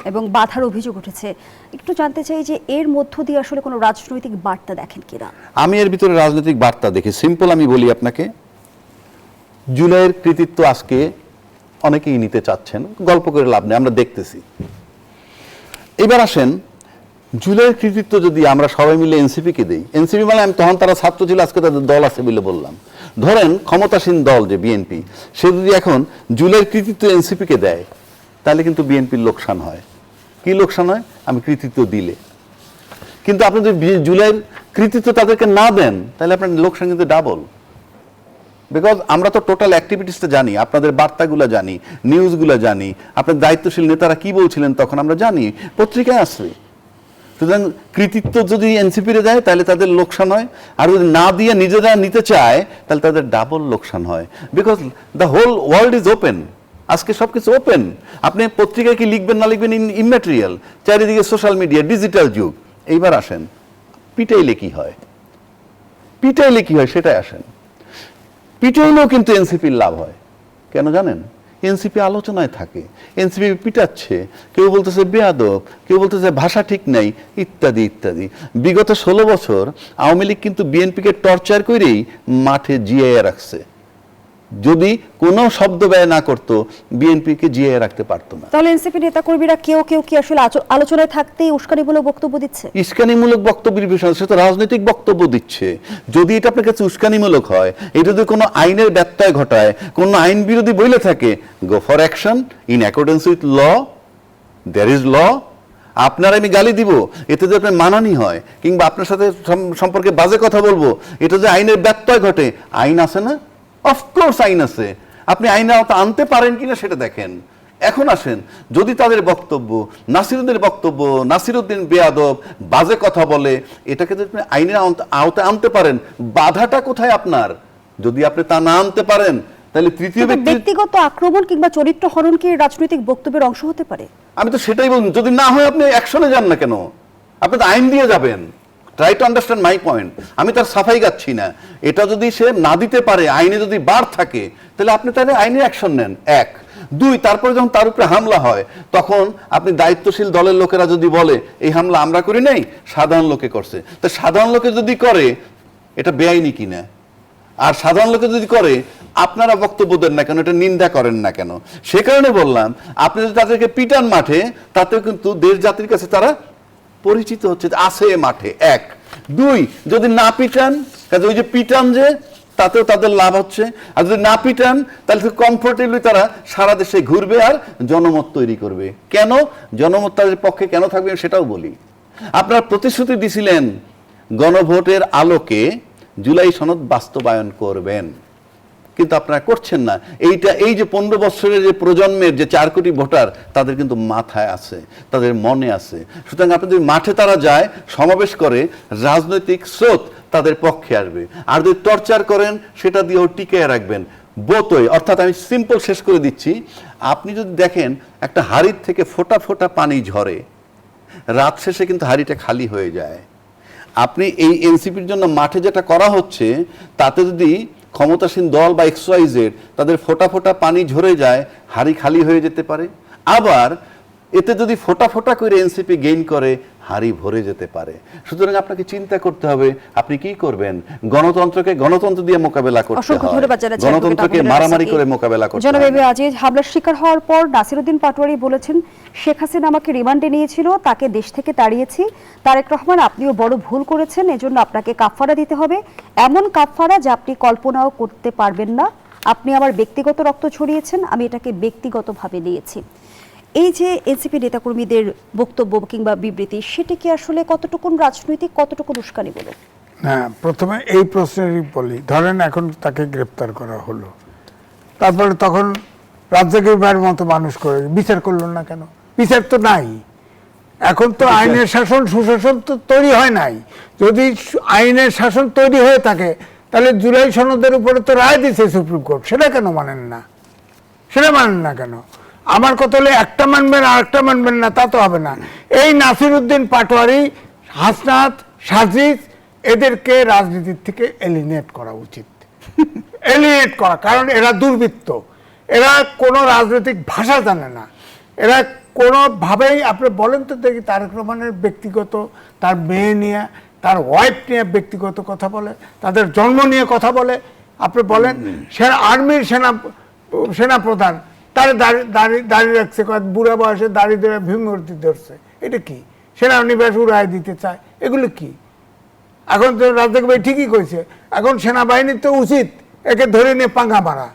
এবং বাধার অভিযোগ উঠেছে। একটু জানতে চাই যে এর মধ্য দিয়ে আসলে কোনো রাজনৈতিক বার্তা দেখেন কিনা? আমি এর ভিতরে রাজনৈতিক বার্তা দেখি। সিম্পল আমি বলি আপনাকে, জুলাইয়ের কৃতিত্ব আজকে অনেকেই নিতে চাচ্ছেন, গল্প করে লাভ নেই, আমরা দেখতেছি। এবার আসেন, জুলাইয়ের কৃতিত্ব যদি আমরা সবাই মিলে এনসিপিকে দেই, এনসিপি মানে আমি তখন তারা ছাত্র ছিল, আজকে তাদের দল আছে বলে বললাম। ধরেন ক্ষমতাসীন দল যে বিএনপি, সে যদি এখন জুলাইয়ের কৃতিত্ব এনসিপিকে দেয়, তাহলে কিন্তু বিএনপির লোকসান হয়। কি লোকসান হয়? আমি কৃতিত্ব দিলে। কিন্তু আপনি যদি জুলাইয়ের কৃতিত্ব তাদেরকে না দেন, তাহলে আপনার লোকসান কিন্তু ডাবল। বিকজ আমরা তো টোটাল অ্যাক্টিভিটিসটা জানি, আপনাদের বার্তাগুলো জানি, নিউজগুলো জানি, আপনার দায়িত্বশীল নেতারা কি বলছিলেন তখন আমরা জানি, পত্রিকায় আসবে। সুতরাং কৃতিত্ব যদি এনসিপিরে দেয় তাহলে তাদের লোকসান হয়, আর যদি না দিয়ে নিজেরা নিতে চায় তাহলে তাদের ডাবল লোকসান হয়। Because the whole world is open, আজকে সবকিছু ওপেন। আপনি পত্রিকায় কি লিখবেন না লিখবেন ইমম্যাটেরিয়াল, চারিদিকে সোশ্যাল মিডিয়া, ডিজিটাল যুগ। এইবার আসেন, পিটাইলে কি হয়? পিটাইলে কি হয় সেটাই আসেন। পিটাইলেও কিন্তু এনসিপির লাভ হয়। কেন জানেন? এনসিপি আলোচনায় থাকে, এনসিপি পিটাচ্ছে, কেউ বলতেছে বেয়াদব, কেউ বলতেছে ভাষা ঠিক নাই, ইত্যাদি ইত্যাদি। বিগত 16 বছর আওয়ামী লীগ কিন্তু বিএনপিকে টর্চার করেই মাঠে জিয়াইয়া রাখছে। যদি কোনো শব্দ ব্যয় না করতো, বিএনপিকে জিয়াইয়া রাখতে পারতো না। তাহলে এনসিপি নেতাকর্মীরা কেউ কেউ কি আসলে আলোচনায় থাকতেই উস্কানিমূলক বক্তব্য দিচ্ছে? উস্কানিমূলক বক্তব্যের বিষয়, সে তো রাজনৈতিক বক্তব্য দিচ্ছে। যদি এটা আপনার কাছে উস্কানিমূলক হয়, এটা যদি কোনো আইনের ব্যত্যয় ঘটায়, কোনো আইন বিরোধী বইলে থাকে, go for action in accordance with law, there is law. আপনার আমি গালি দিব, এতে যদি আপনার মানানি হয়, কিংবা আপনার সাথে সম্পর্কে বাজে কথা বলবো, এটা যে আইনের ব্যত্যয় ঘটে, আইন আছে না? অফকোর্স আইন আছে। আপনি আইনে আনতে পারেন কিনা সেটা দেখেন। এখন আসেন, যদি তাদের বক্তব্য, নাসিরুদ্দিনের বক্তব্য, নাসিরুদ্দিন বেয়াদব, বাজে কথা বলে, এটাকে যদি আপনি আইনের আওতায় আনতে পারেন, বাধাটা কোথায় আপনার? যদি আপনি তা না আনতে পারেন, তাহলে তৃতীয় ব্যক্তি। ব্যক্তিগত আক্রমণ কিংবা চরিত্র হরণ কি রাজনৈতিক বক্তব্যের অংশ হতে পারে? আমি তো সেটাই বলুন, যদি না হয় আপনি অ্যাকশনে যান না কেন? আপনি তো আইন দিয়ে যাবেন। Try to understand my point. আমি তার সাফাই গাচ্ছি না। এটা যদি সে না দিতে পারে, আইনে যদি বার থাকে, তাহলে আপনি তাহলে আইনে অ্যাকশন নেন। 1, 2, তারপরে যখন তার উপরে হামলা হয়, তখন আপনি দায়িত্বশীল দলের লোকেরা যদি বলে এই হামলা আমরা করি নাই, সাধারণ লোকে করছে, তো সাধারণ লোকে যদি করে, এটা বেআইনি কিনা? আর সাধারণ লোকে যদি করে, আপনারা বক্তব্য দেন না কেন, এটা নিন্দা করেন না কেন? সে কারণে বললাম, আপনি যদি তাদেরকে পিটান মাঠে, তাতেও কিন্তু দেশ জাতির কাছে তারা পরিচিত হচ্ছে, আছে মাঠে। 1, 2, যদি না পিটান, কাজে ওই যে পিটান যে, তাতেও তাদের লাভ হচ্ছে। আর যদি না পিটান, তাহলে কমফোর্টেবলি তারা সারা দেশে ঘুরবে আর জনমত তৈরি করবে। কেন জনমত তাদের পক্ষে কেন থাকবে সেটাও বলি। আপনারা প্রতিশ্রুতি দিছিলেন গণভোটের আলোকে জুলাই সনদ বাস্তবায়ন করবেন, কিন্তু আপনারা করছেন না। এই যে 15 বছরের যে প্রজন্মের যে 4 কোটি ভোটার, তাদের কিন্তু মাথায় আছে, তাদের মনে আছে। সুতরাং আপনাদের মাঠে তারা যায়, সমাবেশ করে, রাজনৈতিক স্রোত তাদের পক্ষে আসবে। আর যদি টর্চার করেন, সেটা দিয়েও টিকিয়ে রাখবেন বোতই। অর্থাৎ আমি সিম্পল শেষ করে দিচ্ছি, আপনি যদি দেখেন একটা হাড়ির থেকে ফোঁটা ফোঁটা পানি ঝরে, রাত শেষে কিন্তু হাড়িটা খালি হয়ে যায়। আপনি এই এনসিপির জন্য মাঠে যেটা করা হচ্ছে, তাতে যদি ক্ষমতাসীন দল বা XYZ তাদের ফোঁটা ফোঁটা পানি ঝরে যায়, হাড়ি খালি হয়ে যেতে পারে। আবার এতে যদি ফোঁটা ফোঁটা করে এনসিপি গেইন করে, হাড়ি ভরে যেতে পারে। সুতরাং আপনাকে চিন্তা করতে হবে আপনি কি করবেন। গণতন্ত্রকে গণতন্ত্র দিয়ে মোকাবেলা করতে হয়, গণতন্ত্রকে মারামারি করে মোকাবেলা করতে হয়। জনাব আজিজ, হামলার শিকার হওয়ার পর নাসিরুদ্দিন পাটোয়ারি বলেছেন, শেখ হাসিনা আমাকে রিমান্ডে নিয়েছিল, তাকে দেশ থেকে তাড়িয়েছি। তারেক রহমান, আপনিও বড় ভুল করেছেন, এজন্য আপনাকে কাফফারা দিতে হবে, এমন কাফফারা যা আপনি কল্পনাও করতে পারবেন না। আপনি আমার ব্যক্তিগত রক্ত ছড়িয়েছেন, আমি এটাকে ব্যক্তিগতভাবে নিয়েছি। এই যে এনসিপি নেতাকর্মীদের বক্তব্য কিংবা বিবৃতি, সেটা কি আসলে কতটুকু রাজনৈতিক, কতটুকু উস্কানি বলে? না, প্রথমে এই প্রশ্নেরই বলি। ধরেন এখন তাকে গ্রেপ্তার করা হলো, তারপরে তখন রাজ্জাকের ভাইয়ের মতো মানুষ করে বিচার করলো না কেন? বিচার তো নাই। এখন তো আইনের শাসন সুশাসন তো তৈরি হয় নাই। যদি আইনের শাসন তৈরি হয়ে থাকে তাহলে জুলাই সনদের উপরে তো রায় দিচ্ছে সুপ্রিম কোর্ট, সেটা কেন মানেন না? সেটা মানেন না কেন? আমার কথা হলে একটা মানবেন আর একটা মানবেন না, তা তো হবে না। এই নাসিরউদ্দিন পাটোয়ারি, হাসনাত, সাজিদ, এদেরকে রাজনীতির থেকে এলিমিনেট করা উচিত। এলিমিনেট করা, কারণ এরা দুর্বৃত্ত, এরা কোনো রাজনৈতিক ভাষা জানে না, এরা কোনোভাবেই, আপনি বলেন তো দেখি, তারেক রহমানের ব্যক্তিগত, তার মেয়ে নিয়ে, তার ওয়াইফ নিয়ে ব্যক্তিগত কথা বলে, তাদের জন্ম নিয়ে কথা বলে। আপনি বলেন আর্মির সেনাপ্রধান তার দাড়ি রাখছে, বুড়া বয়সে দাড়ি ধরে ভীমমূর্তি ধরছে, এটা কি? সেনানিবাস উড়াই দিতে চায়, এগুলো কি? এখন তো রাজ্জাক ভাই ঠিকই কইছে, এখন সেনাবাহিনীর তো উচিত একে ধরে নিয়ে পাঙ্গা মারা।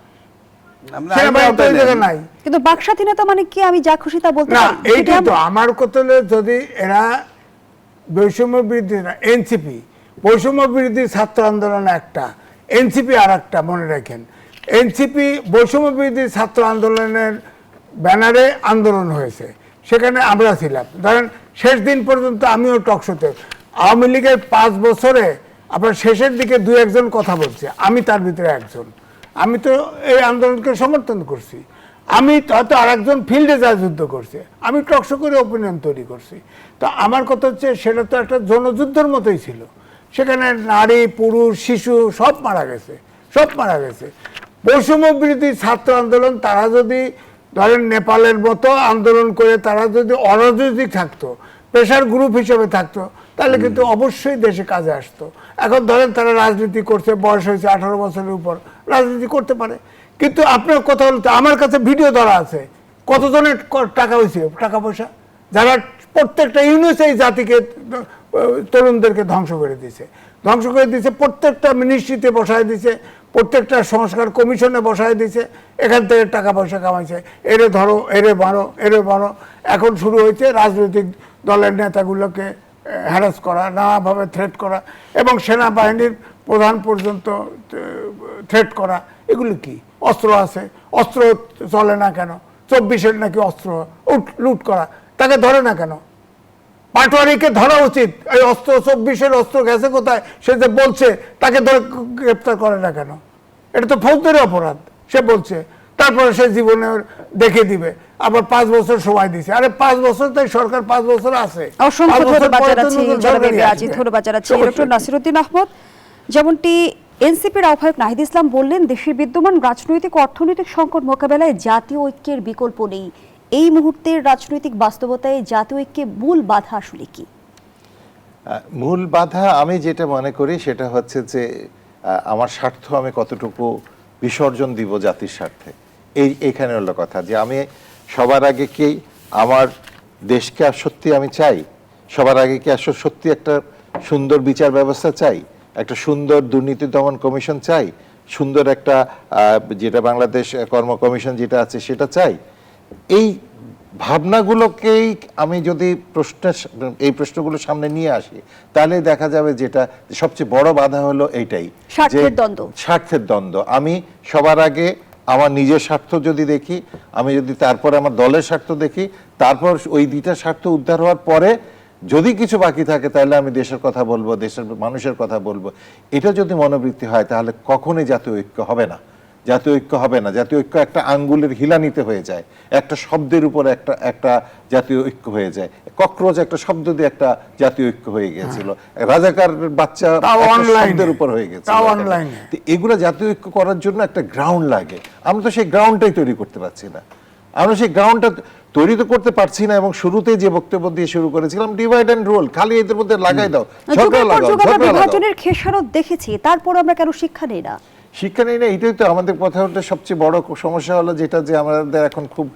সেনাবাহিনী তো এই জায়গায় নাই। কিন্তু বাক স্বাধীনতা মানে কি আমি যা খুশি তা বলতে না, পারি? এইটাই তো আমার কথা হলো, যদি এরা বৈষম্য বিরোধী, এনসিপি বৈষম্য বিরোধী ছাত্র আন্দোলন একটা, এনসিপি আর একটা, মনে রাখেন, এনসিপি বৈষম্য বিরোধী ছাত্র আন্দোলনের ব্যানারে আন্দোলন হয়েছে, সেখানে আমরা ছিলাম। ধরেন শেষ দিন পর্যন্ত আমিও টকশোতে, আওয়ামী লীগের 5 বছরে আপনার শেষের দিকে 2-1 কথা বলছে, আমি তার ভিতরে একজন। আমি তো এই আন্দোলনকে সমর্থন করছি। আমি হয়তো আর একজন ফিল্ডে যা যুদ্ধ করছে, আমি টকশো করে ওপিনিয়ন তৈরি করছি। তো আমার কথা হচ্ছে, সেটা তো একটা জনযুদ্ধের মতোই ছিল। সেখানে নারী, পুরুষ, শিশু সব মারা গেছে, সব মারা গেছে। বৈষম্য বিরোধী ছাত্র আন্দোলন, তারা যদি ধরেন নেপালের মতো আন্দোলন করে তারা যদি অরাজনৈতিক থাকতো, প্রেশার গ্রুপ হিসেবে থাকতো, তাহলে কিন্তু অবশ্যই দেশে কাজে আসতো। এখন ধরেন তারা রাজনীতি করছে, বয়স হয়েছে 18 বছরের উপর, রাজনীতি করতে পারে। কিন্তু আপনার কথা বলতে, আমার কাছে ভিডিও ধরা আছে কতজনের টাকা হয়েছে, টাকা পয়সা, যারা প্রত্যেকটা ইউনিট এই জাতিকে, তরুণদেরকে ধ্বংস করে দিয়েছে, ধ্বংস করে দিয়েছে। প্রত্যেকটা মিনিস্ট্রিতে বসায় দিয়েছে, প্রত্যেকটা সংস্কার কমিশনে বসায় দিয়েছে, এখান থেকে টাকা পয়সা কামাইছে। এরে ধরো, এরে মারো, এরে মারো। এখন শুরু হয়েছে রাজনৈতিক দলের নেতাগুলোকে হ্যারাস করা, নানাভাবে থ্রেট করা, এবং সেনাবাহিনীর প্রধান পর্যন্ত থ্রেট করা। এগুলো কি? অস্ত্র আছে, অস্ত্র চলে না কেন? 24-এর নাকি অস্ত্র লুট করা, তাকে ধরে না কেন? পাটোয়ারিকে ধরা উচিত। এই অস্ত্র 24-এর অস্ত্র গেছে কোথায় সে যে বলছে, তাকে ধরে গ্রেপ্তার করে না কেন? এটা তো ফৌজদারি অপরাধ, সে বলছে। তারপরে সে জীবনে দেখে দিবে, আবার 5 বছর সময় দিছে। আরে 5 বছর, তাই সরকার 5 বছর আছে। অসংখ্য ধন্যবাদ জানাচ্ছি জনাব আজিজ, ধন্যবাদ জানাচ্ছি ডক্টর নাসিরউদ্দিন আহমদ। যেমনটি এনসিপির আহ্বায়ক নাহিদ ইসলাম বললেন, দেশের বিদ্যমান রাজনৈতিক ও অর্থনৈতিক সংকট মোকাবেলায় জাতীয় ঐক্যের বিকল্প নেই। এই মুহূর্তের রাজনৈতিক বাস্তবতায় জাতীয় ঐক্যে মূল বাধা আসলে কি? মূল বাধা আমি যেটা মনে করি সেটা হচ্ছে যে আমার স্বার্থ আমি কতটুকু বিসর্জন দিব জাতির স্বার্থে, এইখানে হলো কথা। যে আমি সবার আগে কি আমার দেশকে আর সত্যি আমি চাই, সবার আগে কি আসলে সত্যি একটা সুন্দর বিচার ব্যবস্থা চাই, একটা সুন্দর দুর্নীতি দমন কমিশন চাই, সুন্দর একটা যেটা বাংলাদেশ কর্ম কমিশন যেটা আছে সেটা চাই। এই ভাবনাগুলোকেই আমি যদি এই প্রশ্নগুলো সামনে নিয়ে আসি, তাহলে দেখা যাবে যেটা সবচেয়ে বড় বাধা হলো এইটাই, স্বার্থের দ্বন্দ্ব। আমি সবার আগে আমার নিজের স্বার্থ যদি দেখি, আমি যদি তারপরে আমার দলের স্বার্থ দেখি, তারপর ওই দুইটা স্বার্থ উদ্ধার হওয়ার পরে যদি কিছু বাকি থাকে তাহলে আমি দেশের কথা বলবো, দেশের মানুষের কথা বলবো। এটা যদি মনোবৃত্তি হয় তাহলে কখনোই জাতীয় ঐক্য হবে না। জাতীয় ঐক্য হবে না। জাতীয় ঐক্য একটা আঙ্গুলের হিলানিতে হয়ে যায়, একটা শব্দের উপর একটা জাতীয় ঐক্য হয়ে যায়। ককরোচ একটা শব্দ দিয়ে একটা জাতীয় ঐক্য হয়ে গিয়েছিল, রাজাকার বাচ্চা শব্দের উপর হয়ে গেছে। এগুলো জাতীয় ঐক্য করার জন্য একটা গ্রাউন্ড লাগে। আমরা তো সেই গ্রাউন্ডটাই তৈরি করতে পারছি না। আমরা সেই গ্রাউন্ডটা তৈরি তো করতে পারছি না। এবং শুরুতেই যে বক্তব্য দিয়ে শুরু করেছিলাম, ডিভাইড এন্ড রুল, খালি এদের মধ্যে লাগাই দাও, ঝগড়া লাগাও, বিভাজনের খেসারত দেখেছি, তারপর আমরা কেন শিক্ষা নেই না? শিক্ষা নেই না, এটাই তো আমাদের কথাটা সবচেয়ে বড় সমস্যা হলো, যেটা যে আমাদের এখন খুব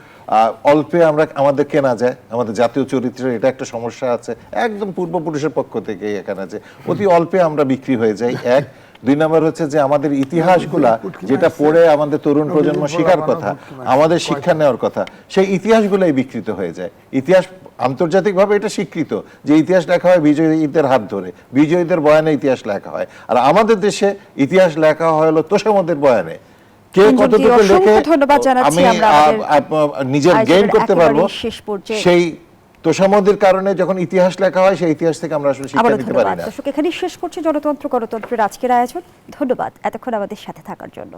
অল্পে আমাদের কেনা যায়, আমাদের জাতীয় চরিত্রের এটা একটা সমস্যা আছে একদম পূর্বপুরুষের পক্ষ থেকে। এখানে আছে অতি অল্পে আমরা বিক্রি হয়ে যাই, 1। 2 নম্বর হচ্ছে যে আমাদের ইতিহাসগুলা যেটা পড়ে আমাদের তরুণ প্রজন্ম শিখার কথা, আমাদের শিক্ষা নেওয়ার কথা, সেই ইতিহাসগুলাই বিকৃত হয়ে যায়। ইতিহাস আন্তর্জাতিকভাবে এটা স্বীকৃত যে ইতিহাস লেখা হয় বিজয়ীদের হাত ধরে, বিজয়ীদের বয়ানে ইতিহাস লেখা হয়। আর আমাদের দেশে ইতিহাস লেখা হয় হলো তোষামোদের বয়ানে। কে কতটুকু লেখে আমি নিজের গেইন করতে পারবো, সেই তোষামোদের কারণে যখন ইতিহাস লেখা হয় সেই ইতিহাস থেকে আমরা আসলে শিক্ষা আবারও নিতে পারি ধন্যবাদ না। দর্শক, এখানেই শেষ করছি জনতন্ত্র গণতন্ত্রের আজকের আয়োজন। ধন্যবাদ এতক্ষণ আমাদের সাথে থাকার জন্য।